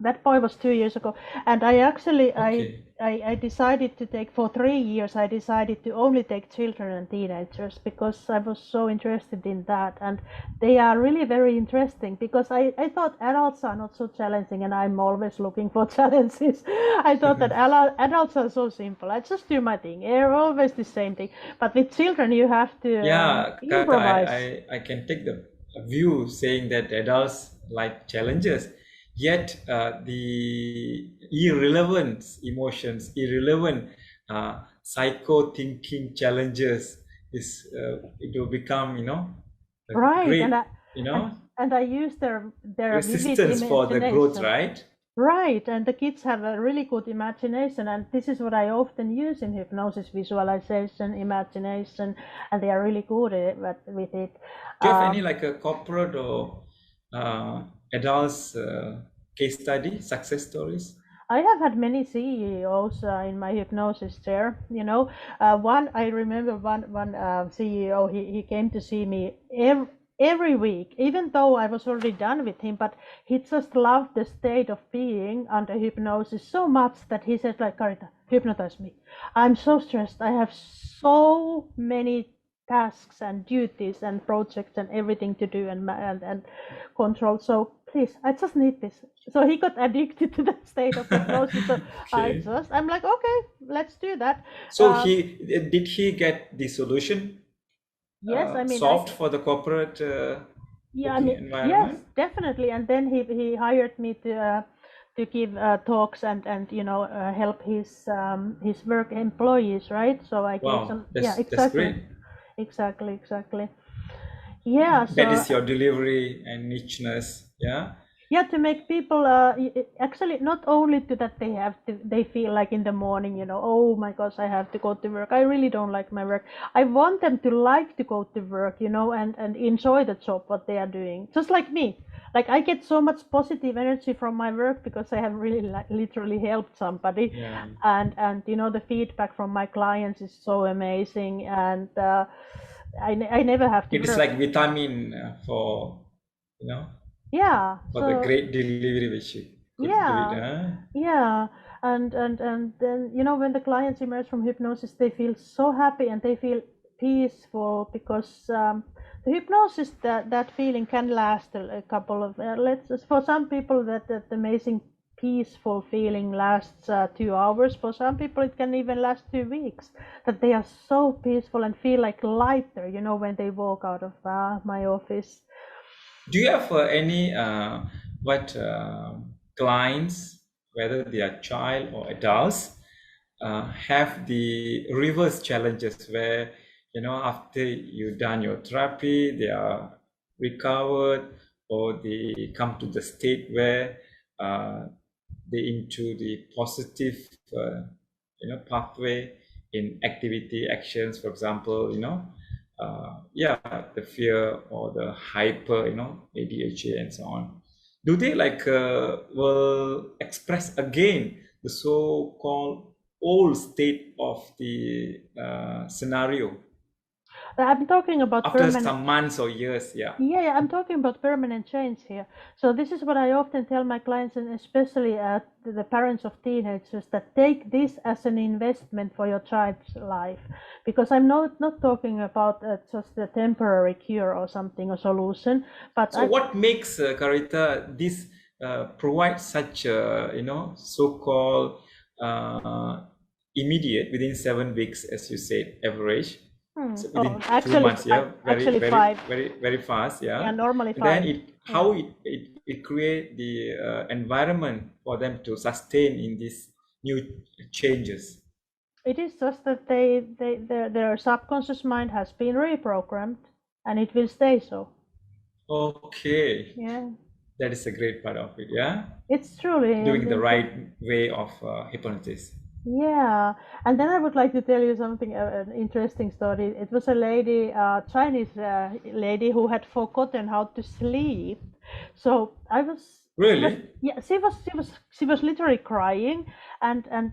That boy was 2 years ago, and I actually I decided to take for 3 years. I decided to only take children and teenagers because I was so interested in that, and they are really very interesting because I thought adults are not so challenging, and I'm always looking for challenges. I thought that adults are so simple. I just do my thing. They're always the same thing. But with children, you have to improvise. I can take the view saying that adults like challenges. Yet the irrelevant emotions, irrelevant psycho thinking challenges it will become, great, and I use their resistance for the growth, right? Right, and the kids have a really good imagination, and this is what I often use in hypnosis: visualization, imagination, and they are really good with it. Do you have any like a corporate or adults case study, success stories? I have had many CEOs in my hypnosis chair. I remember one CEO. He came to see me every week, even though I was already done with him. But he just loved the state of being under hypnosis so much that he said, like, Karita, hypnotize me. I'm so stressed. I have so many tasks and duties and projects and everything to do and control. So please, I just need this. So he got addicted to that state of hypnosis. So Okay. I'm like, okay, let's do that. So did he get the solution Yes, I mean, solved for the corporate yeah, I working mean, yes, environment? definitely. And then he hired me to give talks and help his work employees, right? So I gave Wow, some, yeah, that's great. exactly. Yeah, That so is your delivery and nicheness, yeah. yeah, to make people actually not only to that they feel like in the morning, oh my gosh, I have to go to work. I really don't like my work. I want them to like to go to work, and enjoy the job what they are doing. Just like me. Like I get so much positive energy from my work because I have really literally helped somebody, Yeah. and the feedback from my clients is so amazing, and I never have to It is work. like vitamin for, Yeah, for the so great delivery which you could do it, yeah, huh? yeah, and then when the clients emerge from hypnosis, they feel so happy and they feel peaceful because the hypnosis that feeling can last a couple of for some people that amazing peaceful feeling lasts 2 hours. For some people it can even last 2 weeks. That they are so peaceful and feel like lighter, when they walk out of my office. Do you have any what clients, whether they are child or adults, have the reverse challenges where after you've done your therapy, they are recovered, or they come to the state where uh, they into the positive pathway in activity actions, for example, yeah, the fear or the hyper, ADHD and so on. Do they like will express again the so-called old state of the scenario I'm talking about after permanent. some months or years? Yeah. Yeah, I'm talking about permanent change here. So this is what I often tell my clients, and especially the parents of teenagers, that take this as an investment for your child's life, because I'm not talking about just a temporary cure or something, a solution, but So what makes Karita this provide such so-called uh, immediate within 7 weeks, as you said, average. So within two actually, months, yeah, very, actually very, 5. very, very fast, Yeah, yeah. normally And then 5. it Yeah. how it create the environment for them to sustain in these new changes. It is just that their subconscious mind has been reprogrammed, and it will stay so. Okay, Yeah, that is a great part of it, yeah. it's truly Doing the right way of hypnosis. Yeah, and then I would like to tell you something, an interesting story. It was a lady, Chinese lady, who had forgotten how to sleep. So Really? yeah, she was literally crying, and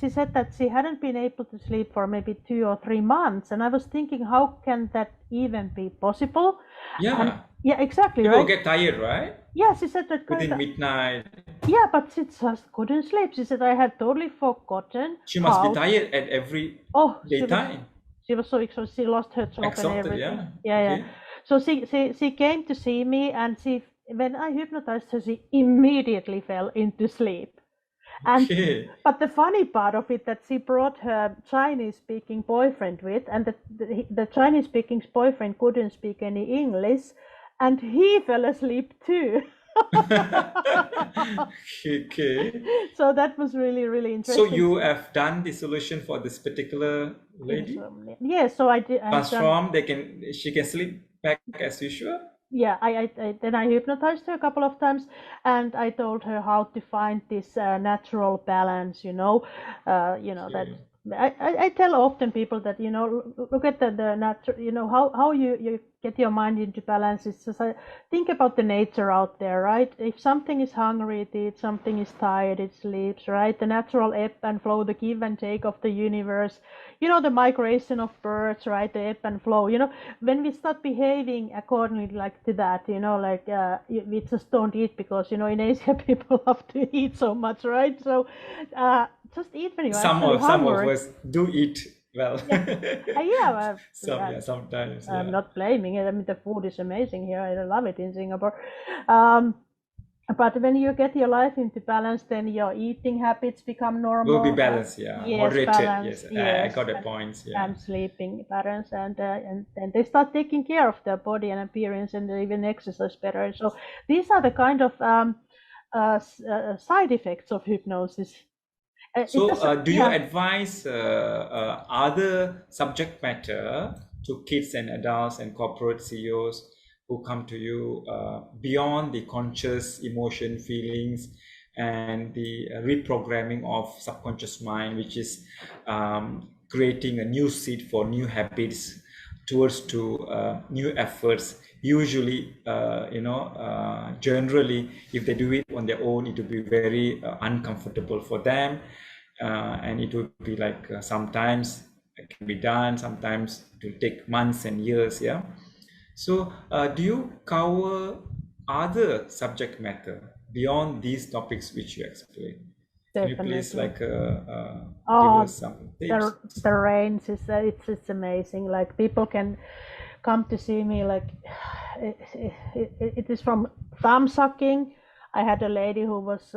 she said that she hadn't been able to sleep for maybe 2 or 3 months. And I was thinking, how can that even be possible? And Yeah. yeah, exactly, People right? get tired, right? Yeah, she said that Within Karita, midnight. yeah, but she just couldn't sleep. She said, I had totally forgotten She must be how. tired at every Oh, daytime. she was so exhausted. She lost her job and Exhausted, everything. yeah. Yeah, yeah. Okay. So she came to see me, and when I hypnotized her, she immediately fell into sleep. And Okay. but the funny part of it, that she brought her Chinese-speaking boyfriend with, and the Chinese-speaking boyfriend couldn't speak any English, and he fell asleep too. Okay. So that was really, really So interesting. you have done the solution for this particular lady? Yeah, so I did. I've done. Transform, she can sleep back as usual? Yeah, then I hypnotized her a couple of times, and I told her how to find this natural balance. That Okay. I tell often people that look at the natural, how you get your mind into balance. It's just think about the nature out there, right? If something is hungry, it eats. Something is tired, it sleeps, right? The natural ebb and flow, the give and take of the universe. The migration of birds, right? The ebb and flow. When we start behaving accordingly like to that, we just don't eat because in Asia people have to eat so much, right? So just eat when you're actually Some of hungry. us do eat well. Yeah, Sometimes, I'm yeah. not blaming it. I mean, the food is amazing here. I love it in Singapore. Um, but when you get your life into balance, then your eating habits become Will be normal. balanced, yeah. Yes, Moderated, balance. yes. I Yes, got the points, yeah. and sleeping patterns, and then they start taking care of their body and appearance, and they even exercise better. So these are the kind of side effects of hypnosis. It So, doesn't. do you Yeah, advise other subject matter to kids and adults and corporate CEOs who come to you beyond the conscious emotion, feelings, and the reprogramming of subconscious mind, which is creating a new seed for new habits towards to new efforts. Usually, generally, if they do it on their own, it will be very uncomfortable for them, and it will be like sometimes it can be done, sometimes it will take months and years. Yeah. So, do you cover other subject matter beyond these topics which you explain? Can you please definitely. give Oh, us some the tips? the range is it's amazing. Like people can come to see me. Like it is from thumb sucking. I had a lady who was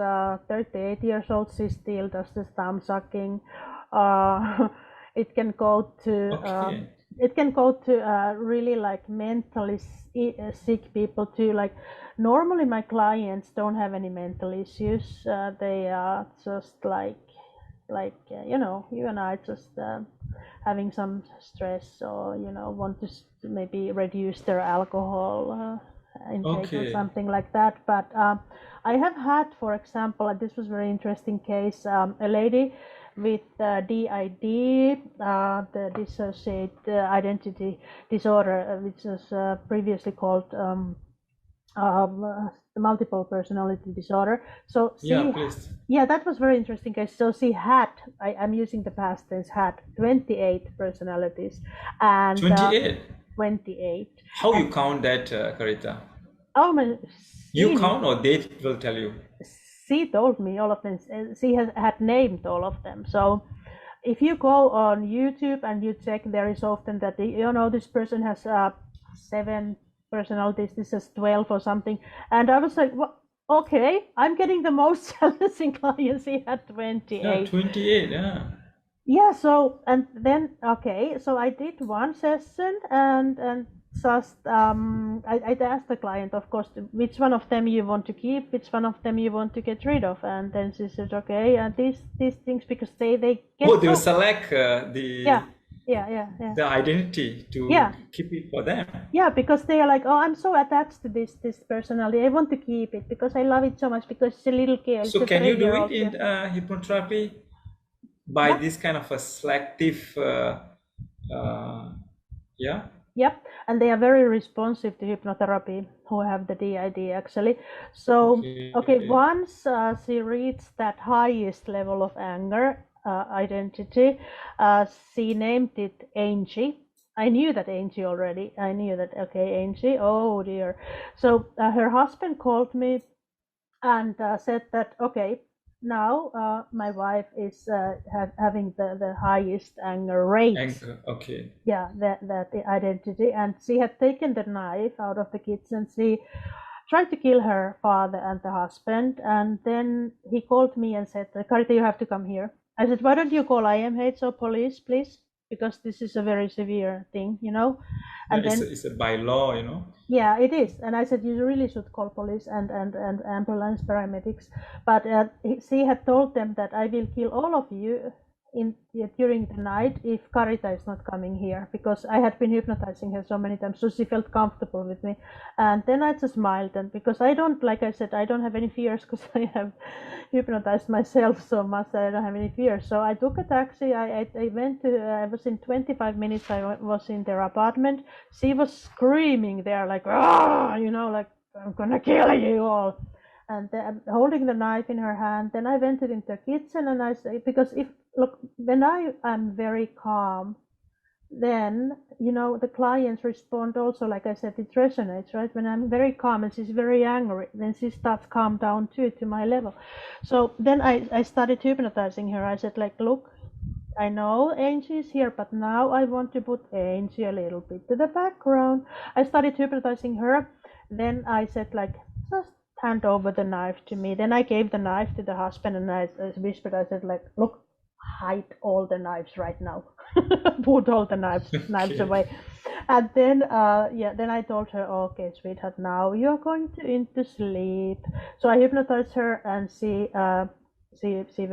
38 years old. She still does this thumb sucking. Uh, it can go to Okay. really like mentally sick people too. Like normally my clients don't have any mental issues. They are just you and I just having some stress, or want to maybe reduce their alcohol intake or Okay. something like that. But I have had, for example, this was a very interesting case, a lady with DID, the dissociate identity disorder, which was previously called multiple personality disorder. So Yeah, she, please. yeah, that was very interesting case. So she had, I'm using the past tense, had 28 personalities, and 28. 28. How And you count that, Karita? oh my, You she count or they will tell you? she told me all of them. She has had named all of them. So if you go on YouTube and you check, there is often that this person has 7 personalities, this is 12 or something. And I was like, well, okay, I'm getting the most challenging clients. He had Yeah, 28. 28. Yeah. Yeah, so and then okay, so I did one session, and just I asked the client, of course, which one of them you want to keep, which one of them you want to get rid of, and then she said, okay, and these things, because they Oh, get they will so. select Yeah, yeah, yeah, the identity to yeah, keep it for them. yeah, because they are like, oh, I'm so attached to this personality, I want to keep it because I love it so much, because it's a little girl, it's So a can you do 3 year it old in girl. hypnotherapy by Yep. this kind of a selective, uh, yeah? Yep, and they are very responsive to hypnotherapy who have the DID actually. So, okay, Okay. once she reached that highest level of anger identity, she named it Angie. I knew that Angie already. I knew that, okay, Angie, oh dear. So her husband called me and said that, okay, now my wife is having the highest anger rates. Anchor. Okay. Yeah, that the identity, and she had taken the knife out of the kitchen. She tried to kill her father and the husband, and then he called me and said, Karita, you have to come here. I said, why don't you call IMH or police, please, because this is a very severe thing. Yeah, And then it's a by law. yeah, it is. And I said, you really should call police and ambulance paramedics. But she had told them that I will kill all of you during the night if Karita is not coming here, because I had been hypnotizing her so many times. So she felt comfortable with me. And then I just smiled. And because I don't, like I said, I don't have any fears, because I have hypnotized myself so much that I don't have any fears. So I took a taxi. I went to, I was in 25 minutes, I was in their apartment. She was screaming there like, ah, like, I'm gonna kill you all, and holding the knife in her hand. Then I went into the kitchen, and I say, because when I am very calm, then the clients respond also, like I said, it resonates, right? When I'm very calm and she's very angry, then she starts calm down too, to my level. So then I started hypnotizing her. I said, like, look, I know Angie is here, but now I want to put Angie a little bit to the background. I started hypnotizing her. Then I said, like, just hand over the knife to me. Then I gave the knife to the husband, and I whispered, I said, like, look, hide all the knives right now. Put all the knives away. And then then I told her, okay, sweetheart, now you're going into sleep. So I hypnotized her, and she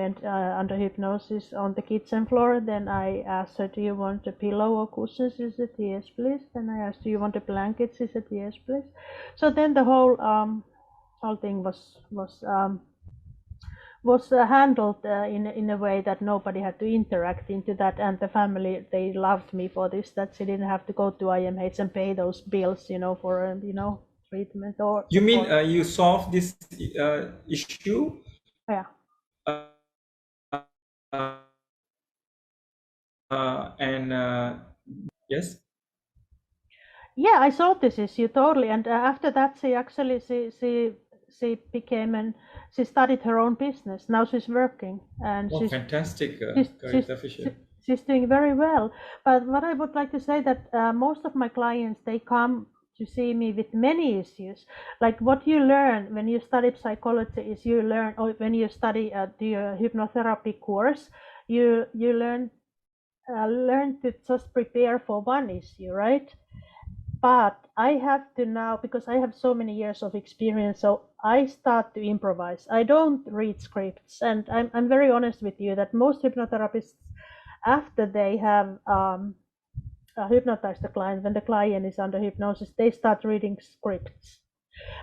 went under hypnosis on the kitchen floor. Then I asked her, do you want a pillow or cushions? She said, yes, please. Then I asked, do you want a blanket? She said, yes, please. So then the whole thing was handled in a way that nobody had to interact into that, and the family, they loved me for this, that she didn't have to go to IMH and pay those bills, for treatment or You mean you solved this issue? yeah. And yes. Yeah, I solved this issue totally, and after that, she actually she became she started her own business. Now she's working, and Oh, she's fantastic, she's, Fisher. she's doing very well. But what I would like to say that most of my clients, they come to see me with many issues. Like what you learn when you study psychology is you learn, or when you study the hypnotherapy course, you learn to just prepare for one issue, right? But I have to now, because I have so many years of experience, so I start to improvise. I don't read scripts, and I'm very honest with you that most hypnotherapists, after they have hypnotized the client, when the client is under hypnosis, they start reading scripts.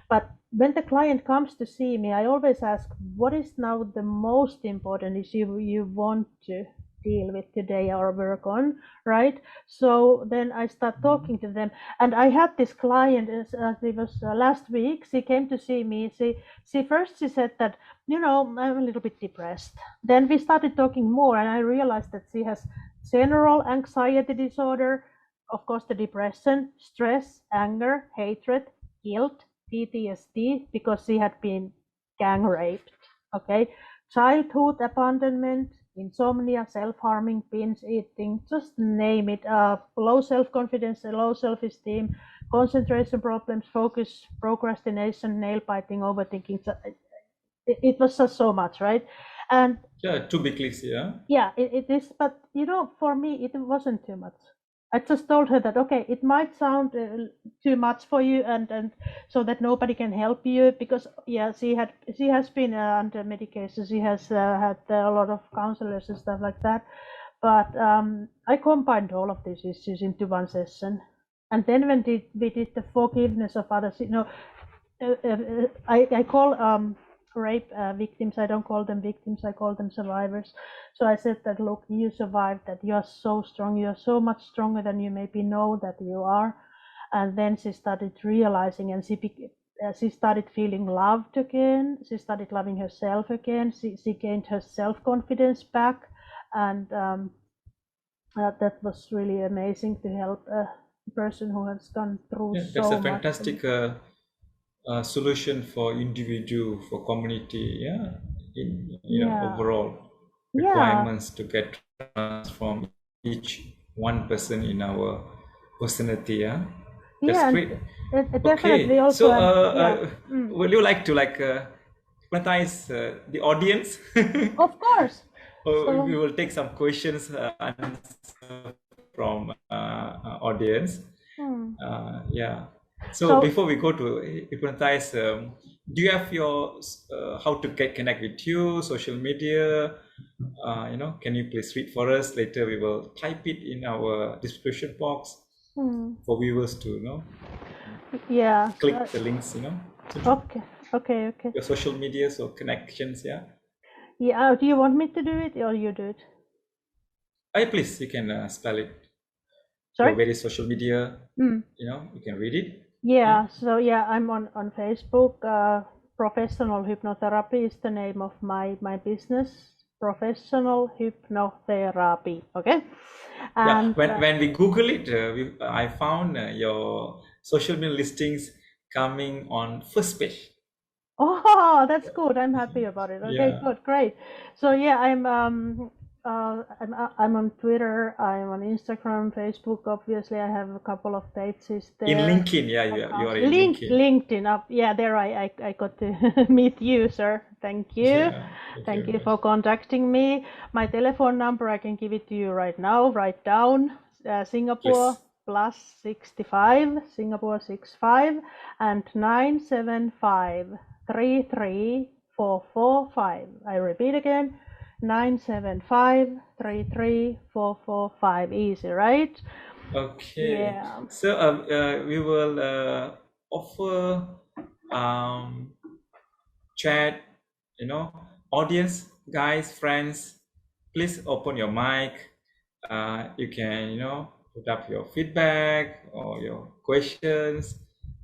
But when the client comes to see me, I always ask, what is now the most important issue you want to deal with today or work on, right? So then I start talking to them, and I had this client, it was last week. She came to see me. She first said that, I'm a little bit depressed. Then we started talking more, and I realized that she has general anxiety disorder, of course, the depression, stress, anger, hatred, guilt, PTSD, because she had been gang raped, okay, childhood abandonment, insomnia, self-harming, binge eating, just name it, low self-confidence, low self-esteem, concentration problems, focus, procrastination, nail biting, overthinking. So it was just so much, right? And yeah, too big list, yeah. Yeah, it is, but for me, it wasn't too much. I just told her that, okay, it might sound too much for you, and so that nobody can help you, because yeah, she has been under medication. She has had a lot of counselors and stuff like that. But I combined all of these issues into one session, and then when we did the forgiveness of others, I call rape victims, I don't call them victims, I call them survivors. So I said that, look, you survived that, you are so strong, you are so much stronger than you maybe know that you are. And then she started realizing, and she started feeling loved again, she started loving herself again, she gained her self-confidence back, and that was really amazing to help a person who has gone through so much. That's a fantastic solution for individual, for community, overall requirements to get transformed each one person in our personality. That's great. Definitely. Okay, Also, so would you like to hypnotize the audience? Of course. So we will take some questions from audience. Yeah. So before we go to hypnotize, do you have your how to connect with you, social media? Can you please read for us? Later we will type it in our description box for viewers to click the links. Okay. Your social medias or connections, Yeah. Do you want me to do it, or you do it? Please, you can spell it. Sorry? For various social media, you can read it. Yeah. So I'm on Facebook. Professional Hypnotherapy is the name of my business. Professional Hypnotherapy. Okay. And when we Google it, I found your social media listings coming on first page. Oh, that's good. I'm happy about it. Okay, good, great. So I'm I'm on Twitter, I'm on Instagram, Facebook. Obviously, I have a couple of pages In there. LinkedIn, yeah, you are in LinkedIn. LinkedIn up, yeah, there I got to meet you, sir. Thank you. Yeah, Thank you for contacting me. My telephone number, I can give it to you right now. Write down Singapore Please. +65, Singapore 65, and 975 33445. I repeat again, 975 33445. Easy, right? Okay. Yeah. So we will offer chat, audience, guys, friends, please open your mic. You can, put up your feedback or your questions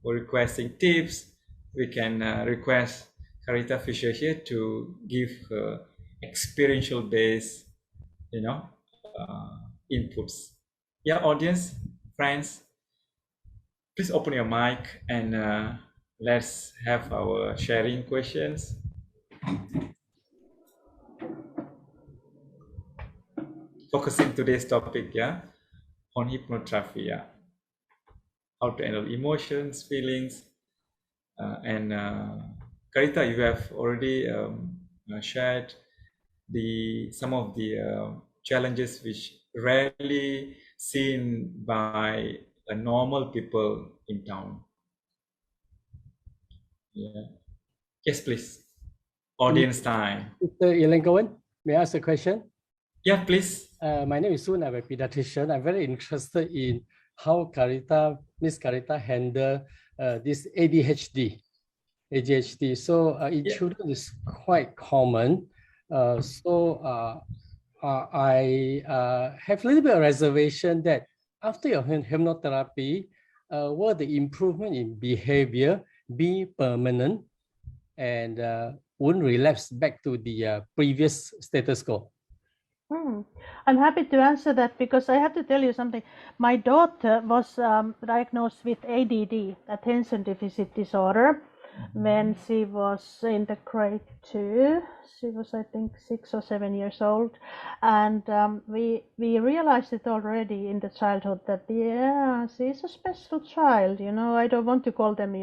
or requesting tips. We can request Karita Fisher here to give her experiential based, inputs. Yeah, audience, friends, please open your mic and let's have our sharing questions. Focusing today's topic, yeah, on hypnotherapy, yeah, how to handle emotions, feelings, and Karita, you have already shared some of the challenges which rarely seen by normal people in town. Yeah. Yes, please. Audience time. Mr. Elangowan, may I ask a question? Yeah, please. My name is Soon. I'm a pediatrician. I'm very interested in how Miss Karita handle this ADHD. So in children is quite common. I have a little bit of reservation that after your hypnotherapy, will the improvement in behavior be permanent and won't relapse back to the previous status quo? I'm happy to answer that because I have to tell you something. My daughter was diagnosed with ADD, attention deficit disorder, when she was in the grade 2. She was, I think, 6 or 7 years old, and we realized it already in the childhood that she's a special child. I don't want to call them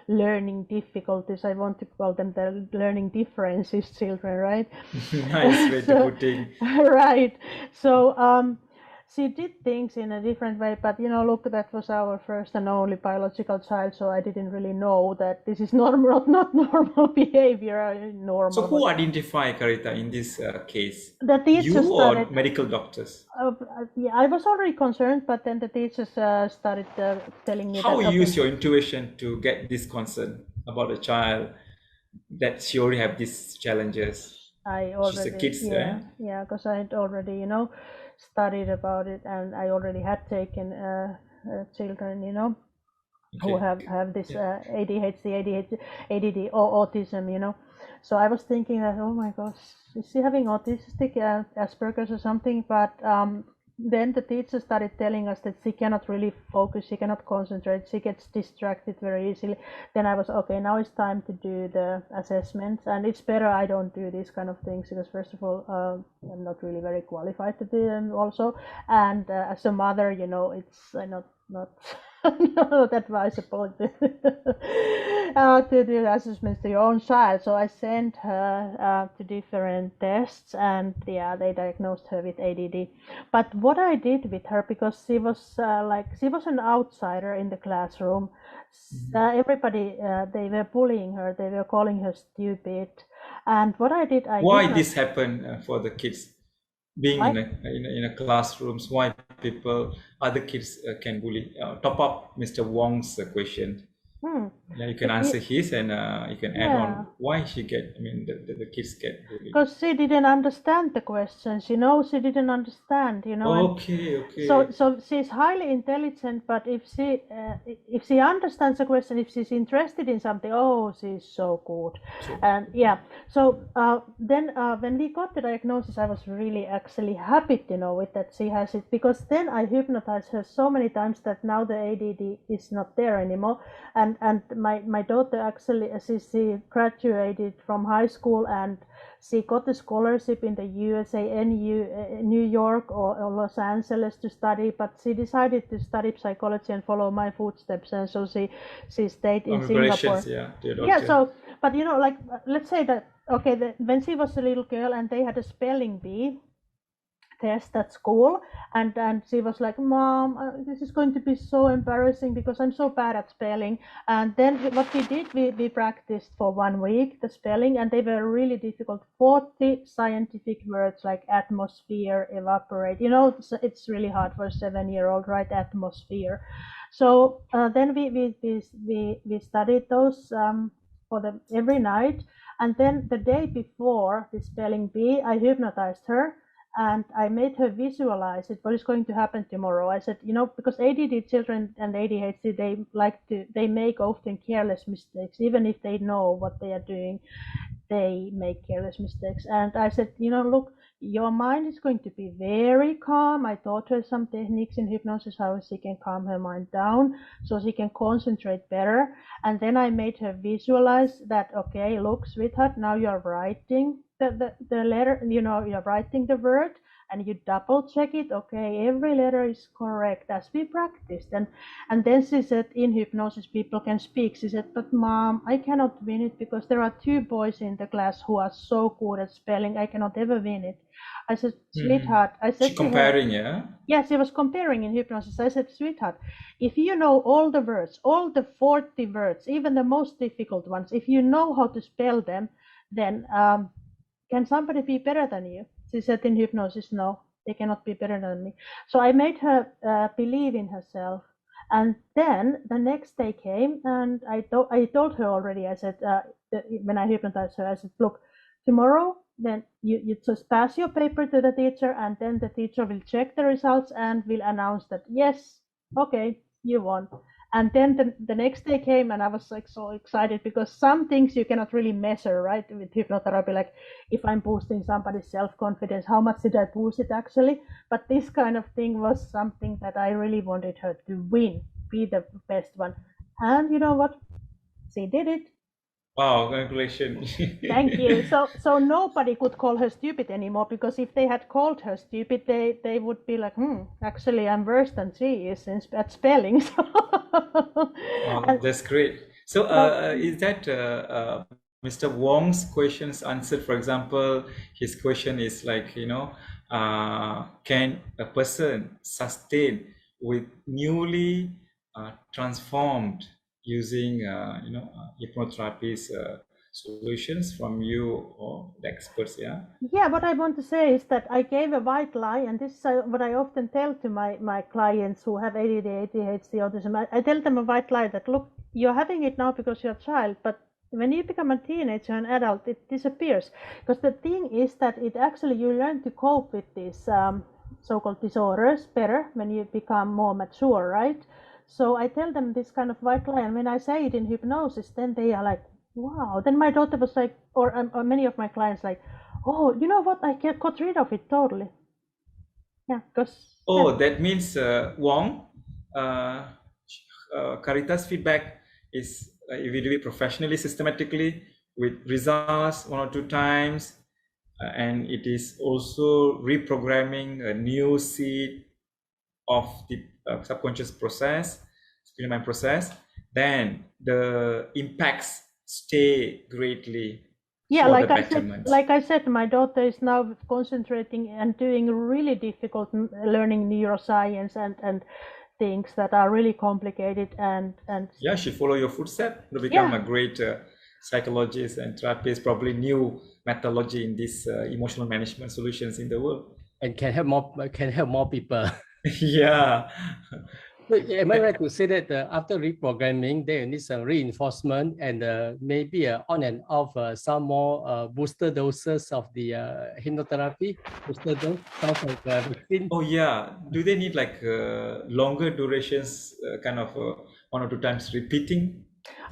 learning difficulties. I want to call them the learning differences children, right? Nice way to put it. Right. So she did things in a different way, but look, that was our first and only biological child, so I didn't really know that this is normal, not normal behavior. Normal. So who identify Karita in this case? The teachers you started, or medical doctors? Yeah, I was already concerned, but then the teachers started telling me how that. You use your intuition to get this concern about a child that she already have these challenges. She's a kid, yeah, because I had already studied about it, and I already had taken children who have this ADHD, ADD or autism, so I was thinking that, oh my gosh, is she having autistic Asperger's or something? But then the teacher started telling us that she cannot really focus, she cannot concentrate, she gets distracted very easily. Then I was, okay, now it's time to do the assessments, and it's better I don't do these kind of things because, first of all, I'm not really very qualified to do them also, and as a mother, it's not not advisable to do assessments to your own child. So I sent her to different tests, and they diagnosed her with ADD. But what I did with her, because she was she was an outsider in the classroom, everybody, they were bullying her, they were calling her stupid. And what I did, why this happened for the kids being in a classrooms? Why other kids can bully? Top up Mr. Wong's question. Yeah, you can answer his, and you can add on why she get. The kids get bullied. Because she didn't understand the questions. She didn't understand. Okay. So she's highly intelligent, but if she understands the question, if she's interested in something, she's so good. Sure. And so then when we got the diagnosis, I was really actually happy to know it, that she has it, because then I hypnotized her so many times that now the ADD is not there anymore. And and my daughter actually, she graduated from high school, and she got a scholarship in the USA, New York or Los Angeles to study, but she decided to study psychology and follow my footsteps, and so she stayed in Singapore. Yeah, to your Yeah, doctor. so, but you know, like, let's say that, okay, when she was a little girl and they had a spelling bee test at school, and she was like, Mom, this is going to be so embarrassing because I'm so bad at spelling. And then what we did, we practiced for 1 week the spelling, and they were really difficult, 40 scientific words like atmosphere, evaporate, you know, it's really hard for a 7-year-old, right? Atmosphere. So then we studied those for them every night, and then the day before the spelling bee, I hypnotized her, and I made her visualize it, what is going to happen tomorrow. I said, you know, because ADD children and ADHD, they make often careless mistakes, even if they know what they are doing, they make careless mistakes. And I said, you know, look, your mind is going to be very calm. I taught her some techniques in hypnosis, how she can calm her mind down so she can concentrate better. And then I made her visualize that, okay, look, sweetheart, now you're writing the letter, you know, you're writing the word, and you double check it, okay, every letter is correct, as we practiced. And then she said, in hypnosis people can speak. She said, but Mom, I cannot win it because there are 2 boys in the class who are so good at spelling, I cannot ever win it. I said, sweetheart, I said, she comparing, yeah? Yes, she was comparing in hypnosis. I said, sweetheart, if you know all the words, all the 40 words, even the most difficult ones, if you know how to spell them, then can somebody be better than you? She said, in hypnosis, no, they cannot be better than me. So I made her believe in herself. And then the next day came, and I told her already, I said, when I hypnotized her, I said, look, tomorrow, then you just pass your paper to the teacher, and then the teacher will check the results and will announce that, yes, okay, you won. And then the next day came, and I was like so excited because some things you cannot really measure, right, with hypnotherapy. Like if I'm boosting somebody's self-confidence, how much did I boost it actually? But this kind of thing was something that I really wanted her to win, be the best one. And you know what? She did it. Wow, congratulations. Thank you. So nobody could call her stupid anymore, because if they had called her stupid, they would be like, actually I'm worse than she is at spelling. Wow, that's great. So is that Mr. Wong's questions answered? For example, his question is like, you know, can a person sustain with newly transformed using, you know, hypnotherapies solutions from you or the experts, yeah? Yeah, what I want to say is that I gave a white lie, and this is what I often tell to my clients who have ADD, ADHD, autism. I tell them a white lie that, look, you're having it now because you're a child, but when you become a teenager and adult, it disappears. Because the thing is that it actually, you learn to cope with these so-called disorders better when you become more mature, right? So I tell them this kind of white lie, and when I say it in hypnosis, then they are like, wow. Then my daughter was like, or many of my clients like, oh, you know what? I got rid of it totally. Yeah, because. Oh, that means Wong, Karita's feedback is if you do it professionally, systematically, with results 1 or 2 times, and it is also reprogramming a new seed of the subconscious process, mind process, then the impacts stay greatly. Yeah, for like the I said, betterment. like I said, my daughter is now concentrating and doing really difficult learning neuroscience and things that are really complicated and Yeah, she follow your footsteps to become a great psychologist and therapist, probably new methodology in this emotional management solutions in the world. And can help more people. Yeah. So, am I right to say that after reprogramming, there need some reinforcement and maybe on and off some more booster doses of the hypnotherapy? Booster dose sounds like vaccine. Oh yeah. Do they need like longer durations, kind of 1 or 2 times repeating?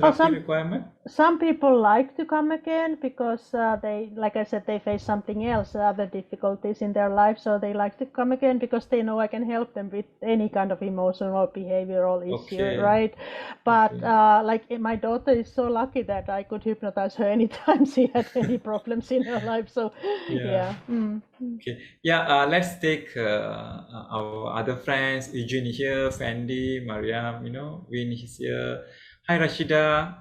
Oh, therapy requirement? some people like to come again because they, like I said, they face something else, other difficulties in their life, so they like to come again because they know I can help them with any kind of emotional or behavioral issue, Okay. right? But Okay. like my daughter is so lucky that I could hypnotize her anytime she had any problems in her life. So Yeah. yeah. Mm. Okay. Yeah. Let's take our other friends. Eugene here, Fendi, Mariam. Win is here. Hi, Rashida.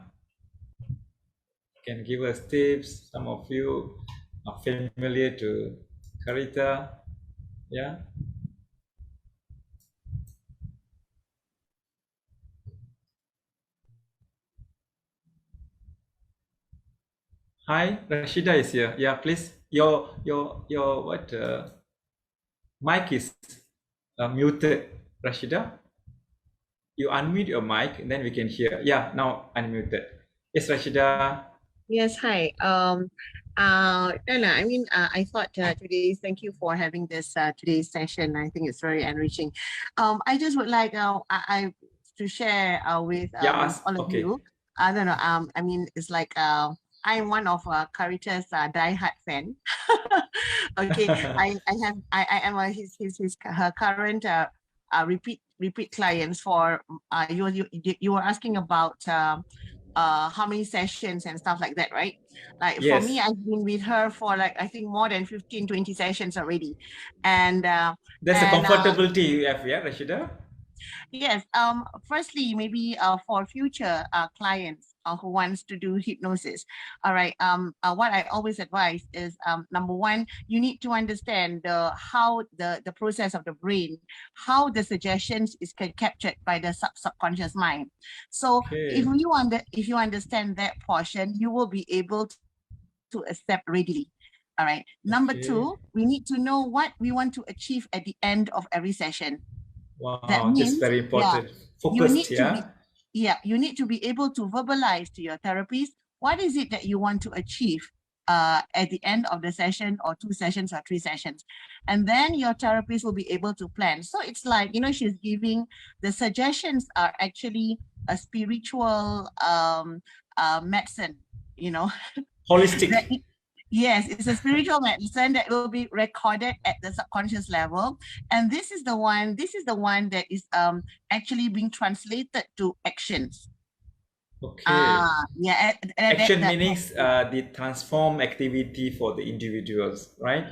Can give us tips. Some of you are familiar to Karita. Yeah. Hi, Rashida is here. Yeah, please. Your what? Mic is muted. Rashida, you unmute your mic and then we can hear. Yeah, now unmuted. Yes, Rashida. Yes, hi. No, I mean, I thought today's, thank you for having this today's session. I think it's very enriching. I just would like to share with Yeah, all of okay. you. I don't know. I mean, it's like I'm one of Karita's diehard fan. Okay, I am her current repeat clients for you were asking about how many sessions and stuff like that, right? Like for me, Yes. I've been with her for like I think more than 15, 20 sessions already. And There's a comfortability you have, yeah, Rashida? yes, firstly, maybe for future clients who wants to do hypnosis. All right. What I always advise is number one, you need to understand how the process of the brain, how the suggestions is captured by the subconscious mind. So Okay. if you understand that portion, you will be able to accept readily. All right. Number Okay. two, we need to know what we want to achieve at the end of every session. Wow, That this is means, very yeah, important. you Focused, need to yeah? be, you need to be able to verbalize to your therapist what is it that you want to achieve at the end of the session or 2 sessions or 3 sessions. And then your therapist will be able to plan. So it's like, she's giving the suggestions are actually a spiritual medicine, Holistic. that yes, it's a spiritual medicine that will be recorded at the subconscious level. And this is the one that is actually being translated to actions. Okay. Yeah. Action means the transform activity for the individuals, right?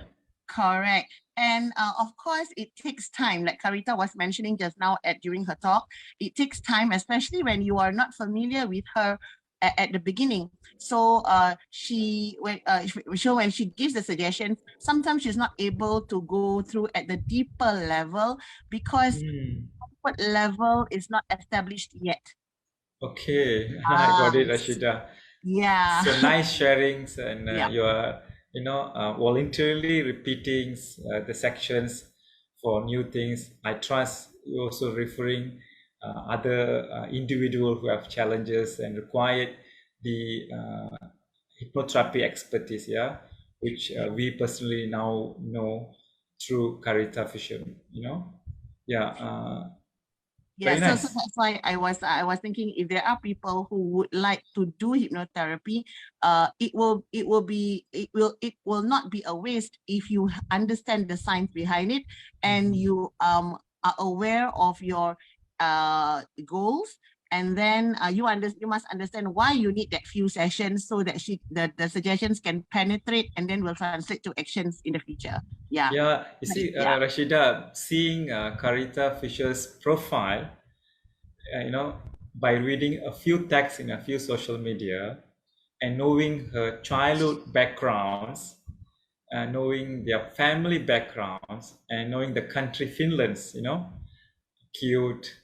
Correct. And of course, it takes time, like Karita was mentioning just now during her talk. It takes time, especially when you are not familiar with her at the beginning. So when she gives the suggestions, sometimes she's not able to go through at the deeper level because comfort level is not established yet. Okay, I got it, Rashida. Yeah. So nice sharings, and Yeah. you are, voluntarily repeating the sections for new things. I trust you also referring other individual who have challenges and required the hypnotherapy expertise, yeah, which we personally now know through Karita Fisher, yeah. Yeah, Very so nice. that's why I was thinking if there are people who would like to do hypnotherapy, it will not be a waste if you understand the science behind it and you are aware of your goals, and then you must understand why you need that few sessions so that the suggestions can penetrate and then will translate to actions in the future. Yeah. Yeah, you see, Yeah. Rashida, seeing Karita Fisher's profile, by reading a few texts in a few social media and knowing her childhood backgrounds, knowing their family backgrounds, and knowing the country Finland's, cute,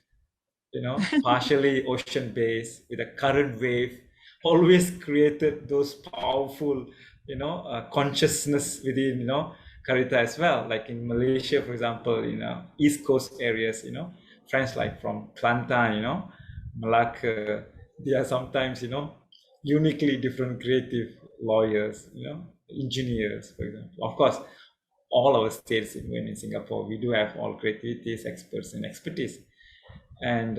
partially ocean-based with a current wave, always created those powerful, consciousness within, Karita as well. Like in Malaysia, for example, East Coast areas, friends like from Kelantan, Malacca, they are sometimes, uniquely different creative lawyers, engineers, for example. Of course, all our states, even in Singapore, we do have all creativities, experts, and expertise. And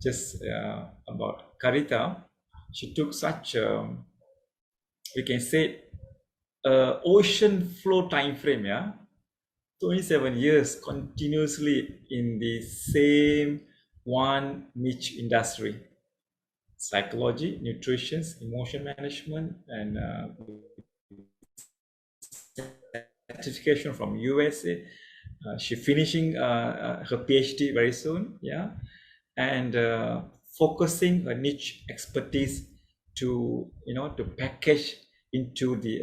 just about Karita. She took such, we can say, ocean flow time frame, yeah, 27 years continuously in the same one niche industry: psychology, nutrition, emotion management, and certification from USA. She finishing her PhD very soon, yeah, and focusing her niche expertise to to package into the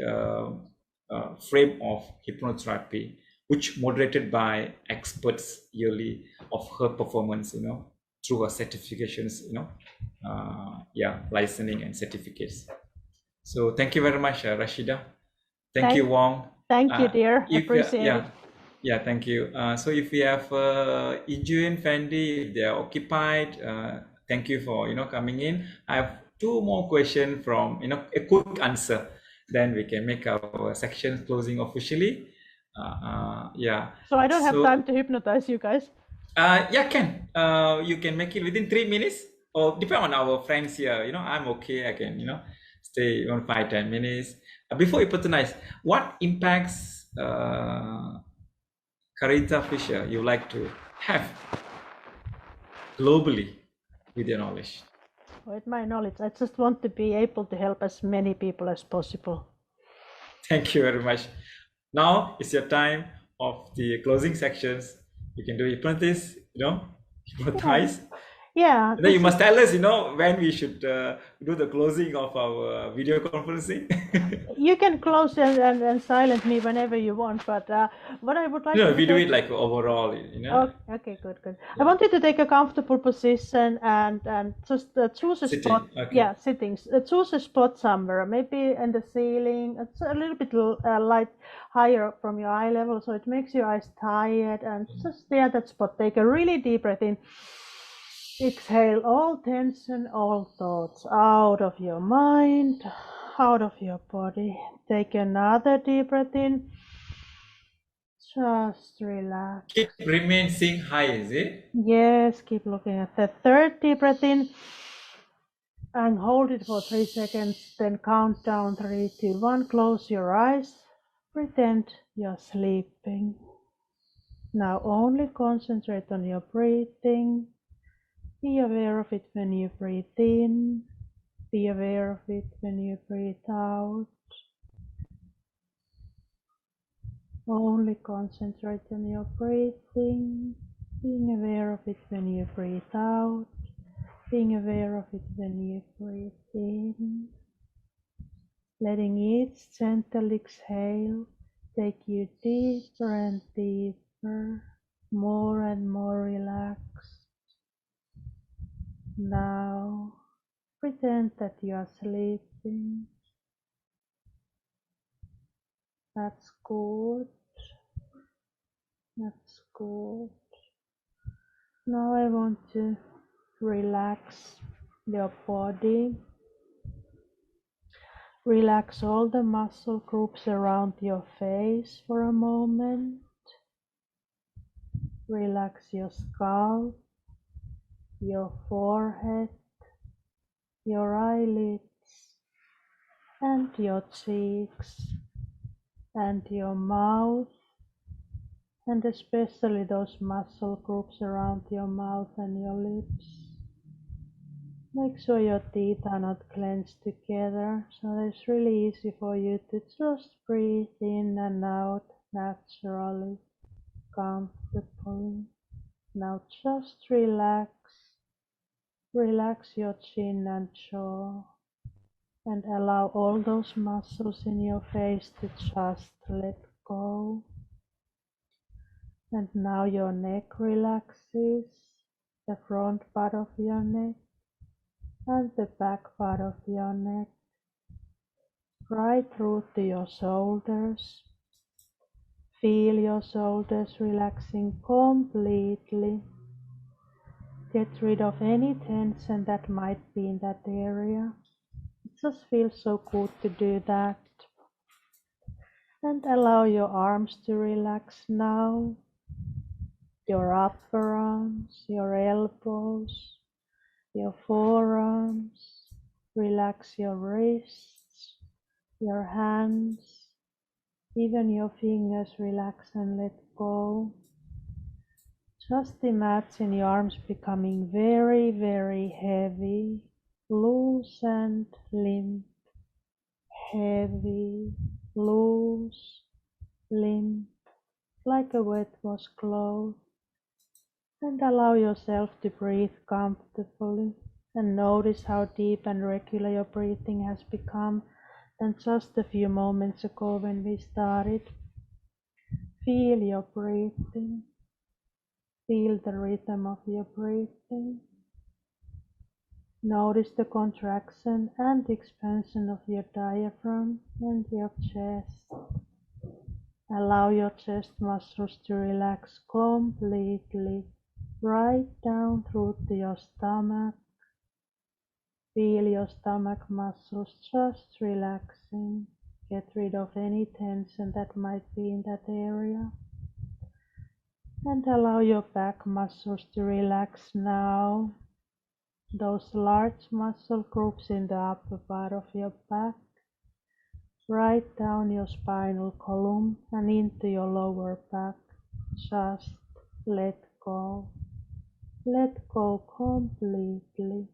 frame of hypnotherapy, which moderated by experts yearly of her performance, through her certifications, yeah, licensing and certificates. So thank you very much, Rashida. Thank you, Wong. Thank you, dear. Appreciate it. Yeah, thank you. So if we have Ijun, Fendi, if they are occupied, thank you for coming in. I have two more questions from a quick answer. Then we can make our section closing officially. Yeah. So I don't have time to hypnotize you guys. Yeah, can. You can make it within 3 minutes, or depend on our friends here. I'm okay. I can stay on 5-10 minutes. Before you hypnotize, what impacts Karita Fisher you like to have globally with your knowledge? With my knowledge, I just want to be able to help as many people as possible. Thank you very much. Now it's your time of the closing sections. You can do hypnotize, hypnotize. Yeah. And then you must tell us, when we should do the closing of our video conferencing. You can close and silence me whenever you want, but what I would like No, to we do it like overall, Okay, good. Yeah. I wanted to take a comfortable position and just choose a Sitting. spot. Okay. Yeah, sitting. Choose a spot somewhere, maybe in the ceiling. It's a little bit light higher up from your eye level, so it makes your eyes tired. And just stay at that spot. Take a really deep breath in. Exhale all tension, all thoughts out of your mind, out of your body. Take another deep breath in. Just relax. Keep remain seeing high, is it? Yes, keep looking at the third deep breath in. And hold it for 3 seconds. Then count down 3, 2, 1. Close your eyes. Pretend you're sleeping. Now only concentrate on your breathing. Be aware of it when you breathe in. Be aware of it when you breathe out. Only concentrate on your breathing. Being aware of it when you breathe out. Being aware of it when you breathe in. Letting each gentle exhale take you deeper and deeper, more and more relaxed. Now, pretend that you are sleeping. That's good. That's good. Now I want to relax your body. Relax all the muscle groups around your face for a moment. Relax your scalp, your forehead, your eyelids, and your cheeks, and your mouth, and especially those muscle groups around your mouth and your lips. Make sure your teeth are not clenched together, so that it's really easy for you to just breathe in and out naturally, comfortably. Now just relax. Relax your chin and jaw, and allow all those muscles in your face to just let go. And now your neck relaxes, the front part of your neck and the back part of your neck, right through to your shoulders. Feel your shoulders relaxing completely. Get rid of any tension that might be in that area. It just feels so good to do that. And allow your arms to relax now. Your upper arms, your elbows, your forearms, relax your wrists, your hands, even your fingers, relax and let go. Just imagine your arms becoming very, very heavy, loose and limp, heavy, loose, limp, like a wet wash cloth. And allow yourself to breathe comfortably and notice how deep and regular your breathing has become than just a few moments ago when we started. Feel your breathing. Feel the rhythm of your breathing. Notice the contraction and expansion of your diaphragm and your chest. Allow your chest muscles to relax completely, right down through to your stomach. Feel your stomach muscles just relaxing. Get rid of any tension that might be in that area. And allow your back muscles to relax now. Those large muscle groups in the upper part of your back, right down your spinal column and into your lower back. Just let go. Let go completely.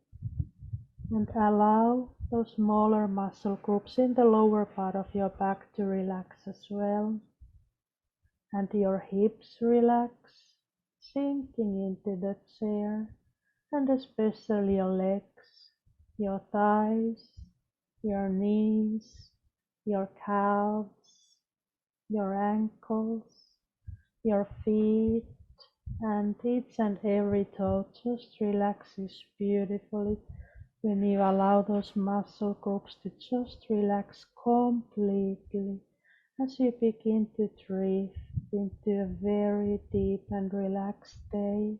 And allow those smaller muscle groups in the lower part of your back to relax as well. And your hips relax, sinking into the chair, and especially your legs, your thighs, your knees, your calves, your ankles, your feet, and each and every toe just relaxes beautifully when you allow those muscle groups to just relax completely as you begin to drift into a very deep and relaxed state,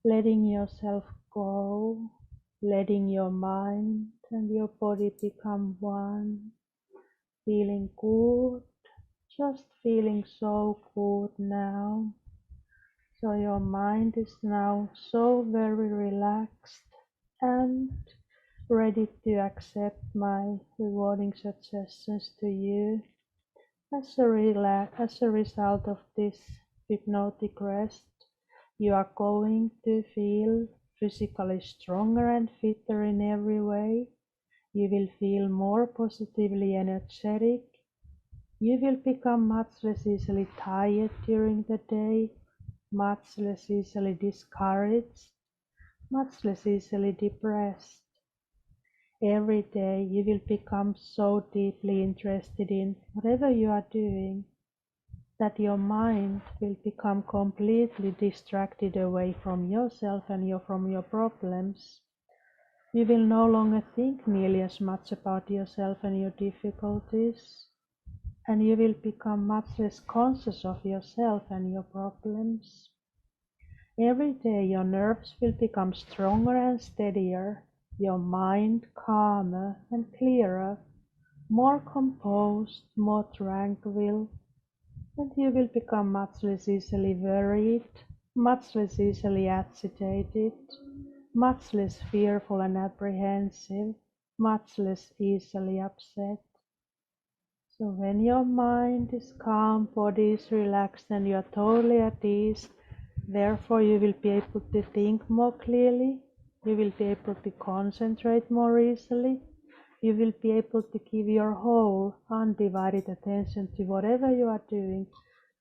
letting yourself go, letting your mind and your body become one, feeling good, just feeling so good now. So your mind is now so very relaxed and ready to accept my rewarding suggestions to you. As a result of this hypnotic rest, you are going to feel physically stronger and fitter in every way. You will feel more positively energetic. You will become much less easily tired during the day, much less easily discouraged, much less easily depressed. Every day you will become so deeply interested in whatever you are doing that your mind will become completely distracted away from yourself and from your problems. You will no longer think nearly as much about yourself and your difficulties, and you will become much less conscious of yourself and your problems. Every day your nerves will become stronger and steadier, your mind calmer and clearer, more composed, more tranquil, and you will become much less easily worried, much less easily agitated, much less fearful and apprehensive, much less easily upset. So when your mind is calm, body is relaxed, and you are totally at ease, therefore you will be able to think more clearly, you will be able to concentrate more easily, you will be able to give your whole undivided attention to whatever you are doing,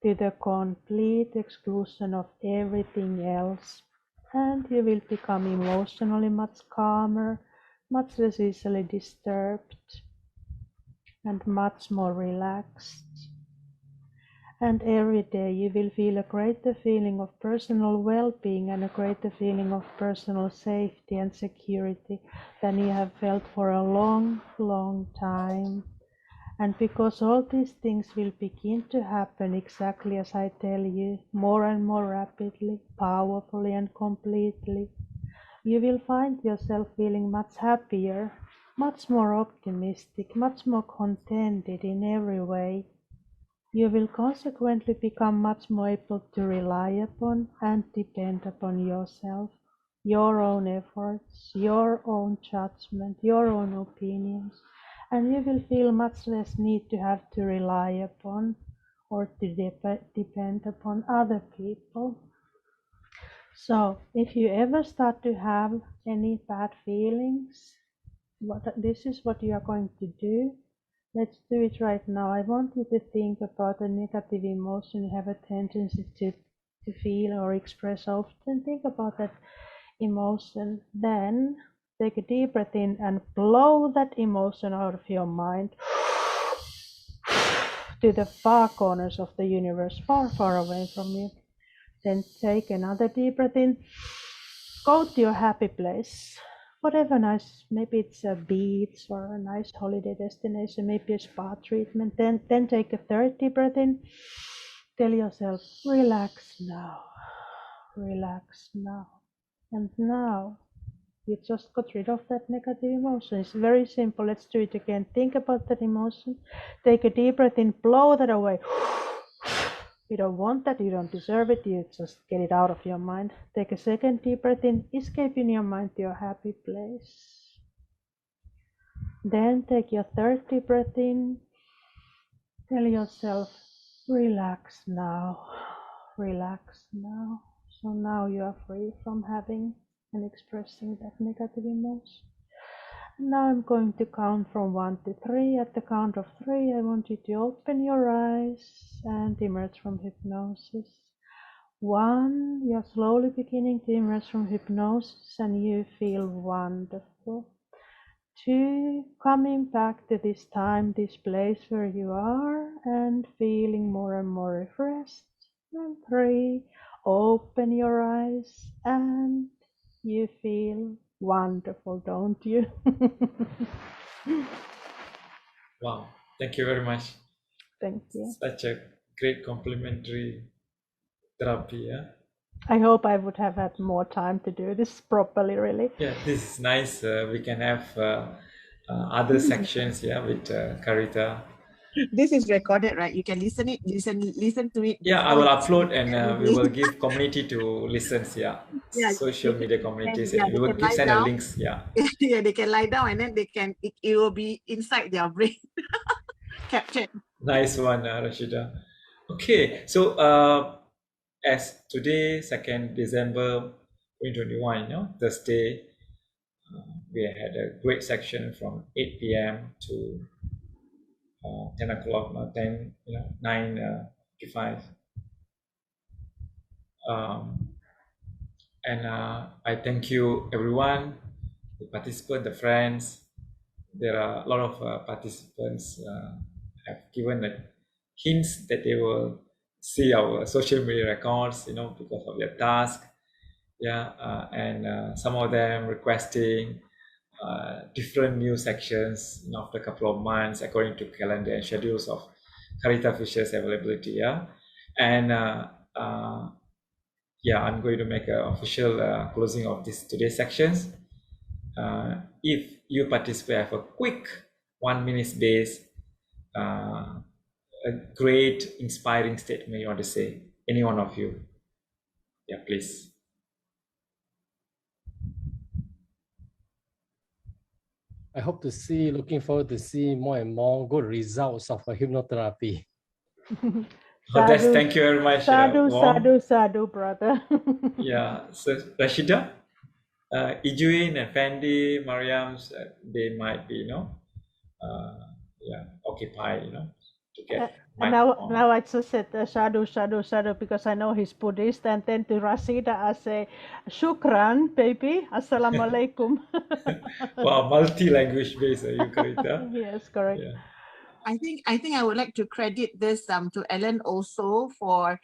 to the complete exclusion of everything else. And you will become emotionally much calmer, much less easily disturbed, and much more relaxed. And every day you will feel a greater feeling of personal well-being and a greater feeling of personal safety and security than you have felt for a long, long time. And because all these things will begin to happen exactly as I tell you, more and more rapidly, powerfully and completely, you will find yourself feeling much happier, much more optimistic, much more contented in every way. You will consequently become much more able to rely upon and depend upon yourself. your own efforts, your own judgment, your own opinions, and you will feel much less need to have to rely upon or to depend upon other people. So if you ever start to have any bad feelings, this is what you are going to do. Let's do it right now. I want you to think about a negative emotion you have a tendency to feel or express often. Think about that emotion. Then take a deep breath in and blow that emotion out of your mind to the far corners of the universe, far, far away from you. Then take another deep breath in. Go to your happy place. Whatever nice, maybe it's a beach or a nice holiday destination, maybe a spa treatment. Then take a third deep breath in. Tell yourself, relax now, relax now. And now you just got rid of that negative emotion. It's very simple. Let's do it again. Think about that emotion. Take a deep breath in, blow that away. You don't want that, you don't deserve it, you just get it out of your mind. Take a second deep breath in, escape in your mind to your happy place. Then take your third deep breath in. Tell yourself, relax now, relax now. So now you are free from having and expressing that negative emotion. Now I'm going to count from 1 to 3. At the count of 3, I want you to open your eyes and emerge from hypnosis. 1, you're slowly beginning to emerge from hypnosis and you feel wonderful. 2, coming back to this time, this place where you are and feeling more and more refreshed. And 3, open your eyes and you feel wonderful, don't you? Wow, thank you very much. Thank you. Such a great complementary therapy. Yeah? I hope I would have had more time to do this properly, really. Yeah, this is nice. We can have other sections, yeah, with Karita. This is recorded, right? You can listen to it. Yeah, I before will you upload sleep and every we day. will give community to listen. Yeah, Yeah, social they media can, communities. yeah, We they will can lie send a down. links. Yeah. Yeah, they can lie down and then it will be inside their brain captured. Nice one, Rashida. Okay, so as today, 2nd December 2021, Thursday, we had a great section from 8 p.m. to 10 o'clock, 9:55. And I thank you, everyone, the participants, the friends. There are a lot of participants have given hints that they will see our social media records, because of their task. Yeah, and some of them requesting different new sections, after a couple of months, according to calendar and schedules of Karita Fisher's availability. Yeah, and yeah, I'm going to make an official closing of today's sections. If you participate, have a quick 1 minute base, a great inspiring statement you want to say, any one of you. Yeah, please. I hope to see, looking forward to see more and more good results of hypnotherapy. That's, thank you very much. Sadhu, Wong. sadhu, sadhu, brother. Yeah, so Rashida, Ijuin and Fendi, Mariam, they might be, occupied, to get And now I just said sadhu, sadhu, sadhu because I know he's Buddhist, and then to Rashida I say shukran, baby, assalamualaikum. Wow, multi-language based, you, Karita? Yes, correct. Yeah. I think I would like to credit this to Ellen also for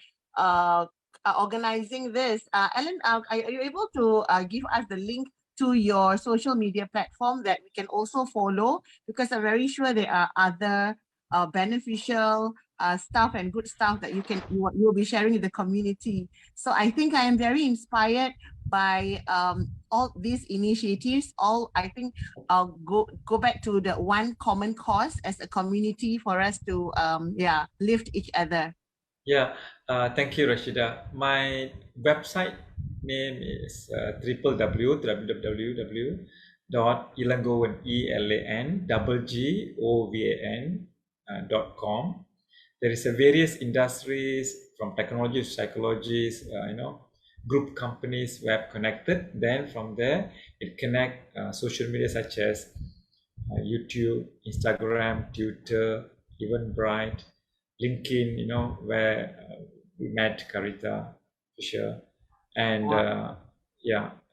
organizing this. Ellen, are you able to give us the link to your social media platform that we can also follow? Because I'm very sure there are other beneficial stuff and good stuff that you'll be sharing with the community. So I think I am very inspired by all these initiatives. I think I'll go back to the one common cause as a community for us to lift each other. Yeah, thank you, Rashida. My website name is www.elangovan, ELAN-GOVAN.com. There is a various industries from technology to psychologists, group companies web connected. Then from there, it connect social media such as YouTube, Instagram, Twitter, Eventbrite, LinkedIn, where we met Karita Fisher, and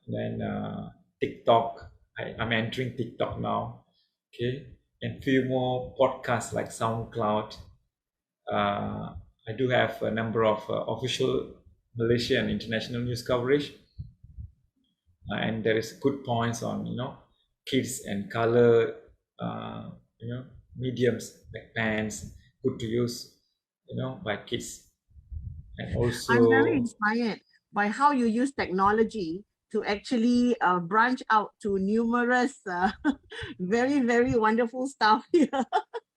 then TikTok. I'm entering TikTok now, okay, and few more podcasts like SoundCloud. I do have a number of official Malaysia and international news coverage, and there is good points on kids and color mediums like pants, good to use by kids. And also I'm very inspired by how you use technology to actually branch out to numerous very, very wonderful stuff here.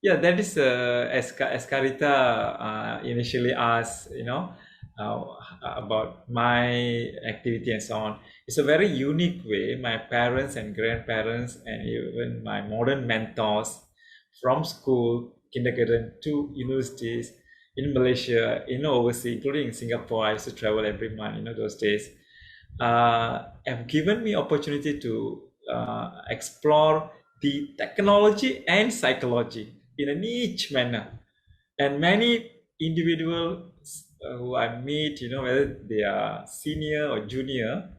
Yeah, that is as Karita initially asked, about my activity and so on. It's a very unique way. My parents and grandparents and even my modern mentors from school, kindergarten to universities in Malaysia, overseas, including in Singapore. I used to travel every month, those days. Have given me opportunity to explore the technology and psychology in a niche manner. And many individuals who I meet, whether they are senior or junior,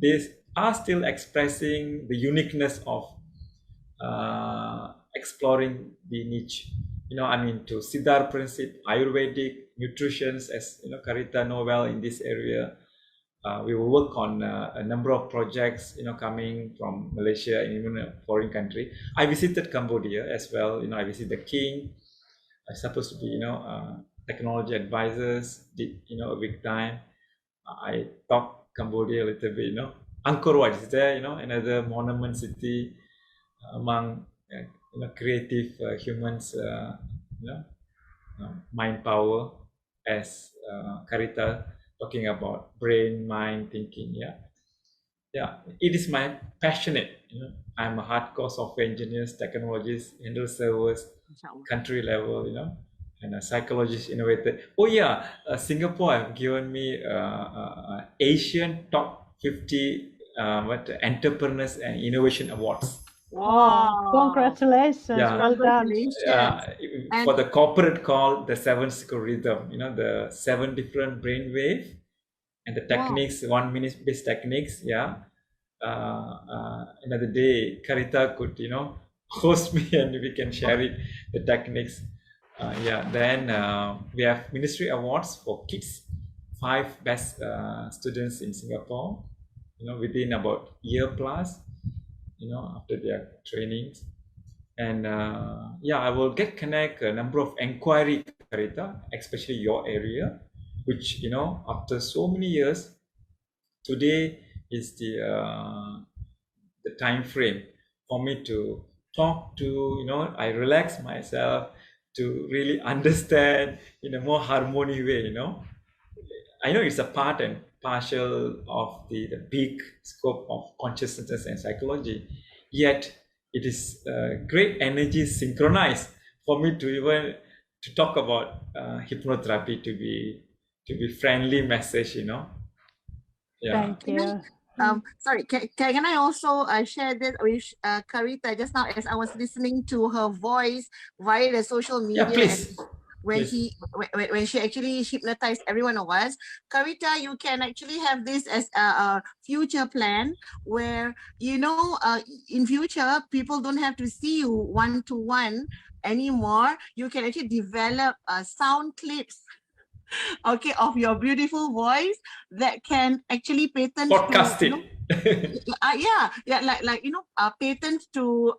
they are still expressing the uniqueness of exploring the niche. I'm into Siddhar principle, Ayurvedic, nutrition, as Karita know well in this area. We will work on a number of projects, coming from Malaysia and even a foreign country. I visited Cambodia as well. I visited the king. I'm supposed to be, technology advisors. Did a big time. I taught Cambodia a little bit. Angkor Wat is there. Another monument city among creative humans. Mind power, as Karita talking about brain, mind, thinking. It is my passionate. I'm a hardcore software engineer, technologist, handle servers, country level. And a psychologist, innovator. Singapore have given me Asian top 50 entrepreneurs and innovation awards. Wow! Congratulations! Yeah. Well done. For the corporate call, the 7 secret rhythm. The 7 different brain wave and the techniques, 1 minute based techniques. Another day, Karita could host me and we can share it, the techniques. Then we have ministry awards for kids, 5 best students in Singapore, within about year plus, after their trainings. And I will connect a number of inquiry, Karita, especially your area, which after so many years, today is the time frame for me to talk to. I relax myself to really understand in a more harmony way. I know it's a part and partial of the big scope of consciousness and psychology, yet it is great energy synchronized for me to even to talk about hypnotherapy, to be friendly message. Thank you. Sorry, can I also share this with Karita just now, as I was listening to her voice via the social media? Please. When she actually hypnotized every one of us. Karita, you can actually have this as a future plan where, in future, people don't have to see you one-to-one anymore. You can actually develop sound clips, okay, of your beautiful voice that can actually patent podcasting. patent to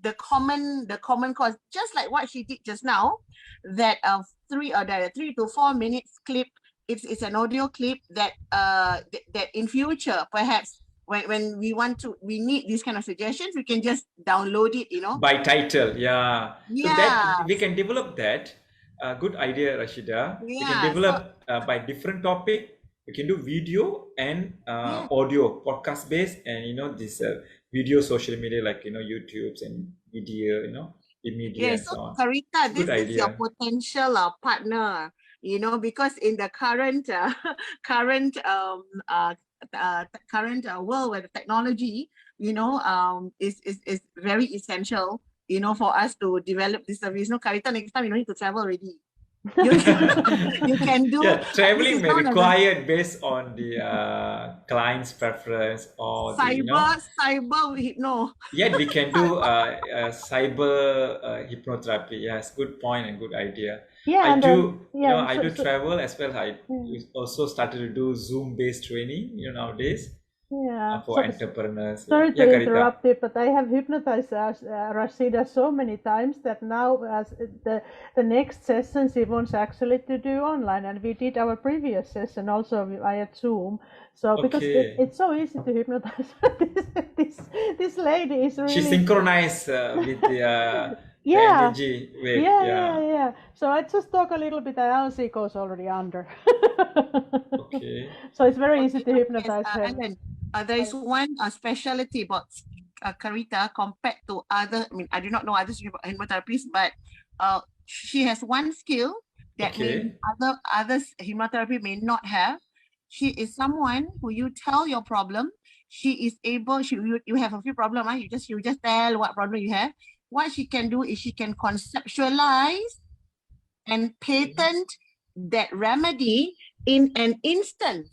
the common cause, just like what she did just now. That 3 to 4 minutes clip. It's an audio clip that that in future, perhaps when we need these kind of suggestions, we can just download it. By title, So that we can develop that. Good idea, Rashida. We can develop by different topic. We can do video and Yeah. audio, podcast based, and this video social media like YouTube's and media, media and Yes, so so on. Karita, Good this is your idea. potential partner, because in the current current current world where the technology, is very essential, for us to develop this service. Karita, next time you don't need to travel already. You you can do Yeah, this traveling is may known as a required based on the client's preference or cyber hypno. yet we can do cyber hypnotherapy. Yes, good point and good idea. Yeah, I and do, yeah, I do so travel as well. I yeah, also started to do Zoom-based training, nowadays yeah. for entrepreneurs. Yeah, Sorry to yeah, Karita. interrupt you, but I have hypnotized Rashida so many times that now as the next session she wants actually to do online, and we did our previous session also via Zoom. So because Okay. it's so easy to hypnotize, this lady is She really synchronized with the yeah. energy wave. Yeah, yeah, Yeah. yeah. So I just talk a little bit, and Elsie goes already under. Okay. So it's very easy Okay, to but yes, hypnotize her. Alan, there is one specialty about Karita compared to other. I mean, I do not know other hypnotherapists, but she has one skill that Okay. others hypnotherapy may not have. She is someone who you tell your problem. She is able. You have a few problems. You just tell what problem you have. What she can do is she can conceptualize and patent that remedy in an instant.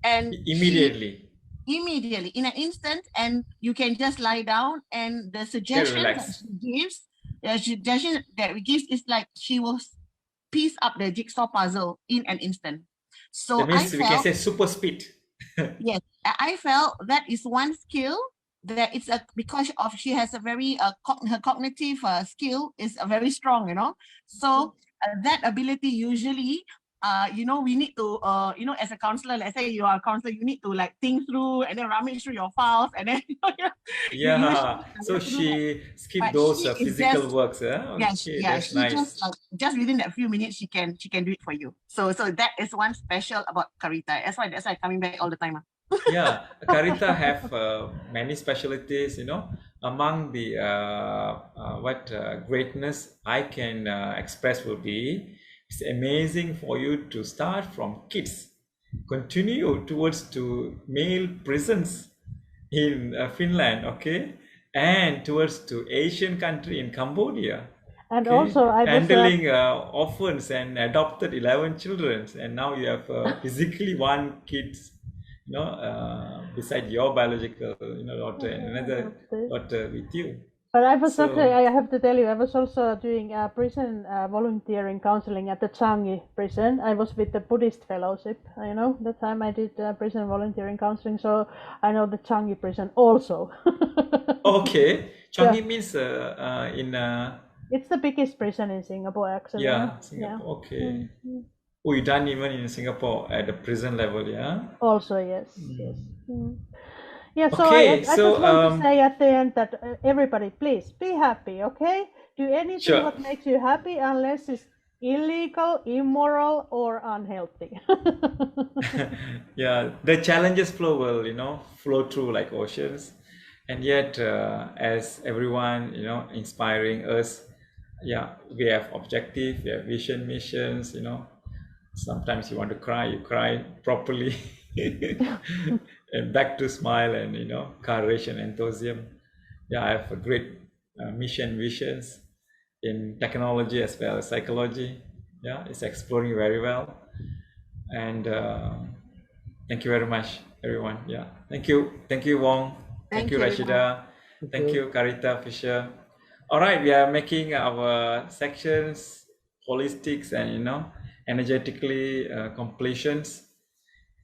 And Immediately. immediately in an instant, and you can just lie down, and the suggestion that relax. we gives is like she will piece up the jigsaw puzzle in an instant. So That means we can say super speed. yes, I felt that is one skill that it's because of she has a very her cognitive skill is very strong, so that ability usually we need to as a counselor, let's say you are a counselor, you need to like think through and then rummage through your files, and then you Yeah. So have to do that. she skipped But those she is physical just works. Okay, that's she nice. just within that few minutes she can do it for you. So that is one special about Karita. That's why coming back all the time. Yeah, Karita have many specialties. Among the greatness I can express will be, it's amazing for you to start from kids, continue towards to male prisons in Finland, okay, and towards to Asian country in Cambodia, And okay, also, I was handling orphans and adopted 11 children, and now you have physically one kid, beside your biological, daughter and another daughter with you. But I was So actually, I have to tell you, I was also doing prison volunteering counseling at the Changi prison. I was with the Buddhist fellowship, the time I did prison volunteering counseling, so I know the Changi prison also. okay, Changi Yeah. means in It's the biggest prison in Singapore, actually. yeah, Singapore. Okay. Oh, you done even in Singapore at the prison level, yeah? Also, yes, yes. Yeah, so Okay, I just want to say at the end that everybody, please be happy, okay? Do anything Sure. what makes you happy, unless it's illegal, immoral, or unhealthy. Yeah, the challenges flow will, flow through like oceans. And yet, as everyone, inspiring us, yeah, we have objective, we have vision, missions, Sometimes you want to cry, you cry properly. And back to smile and, courage and enthusiasm. Yeah, I have a great mission, visions in technology as well as psychology. Yeah, it's exploring very well. And thank you very much, everyone. Yeah, thank you, Wong. Thank you, Rashida. Thank you, Karita Fisher. All right, we are making our sections holistics and energetically completions.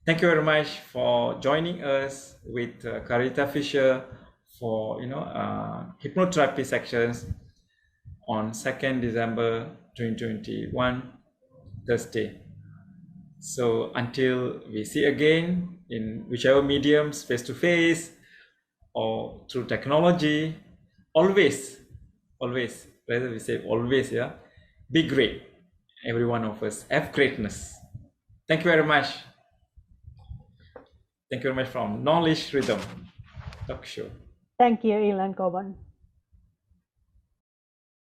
Thank you very much for joining us with Karita Fisher for hypnotherapy sections on 2nd December 2021, Thursday. So until we see again in whichever mediums, face to face or through technology, always, rather we say always, yeah, be great. Every one of us have greatness. Thank you very much. Thank you very much from Knowledge Rhythm Talk Show. Thank you, Ilan Koban.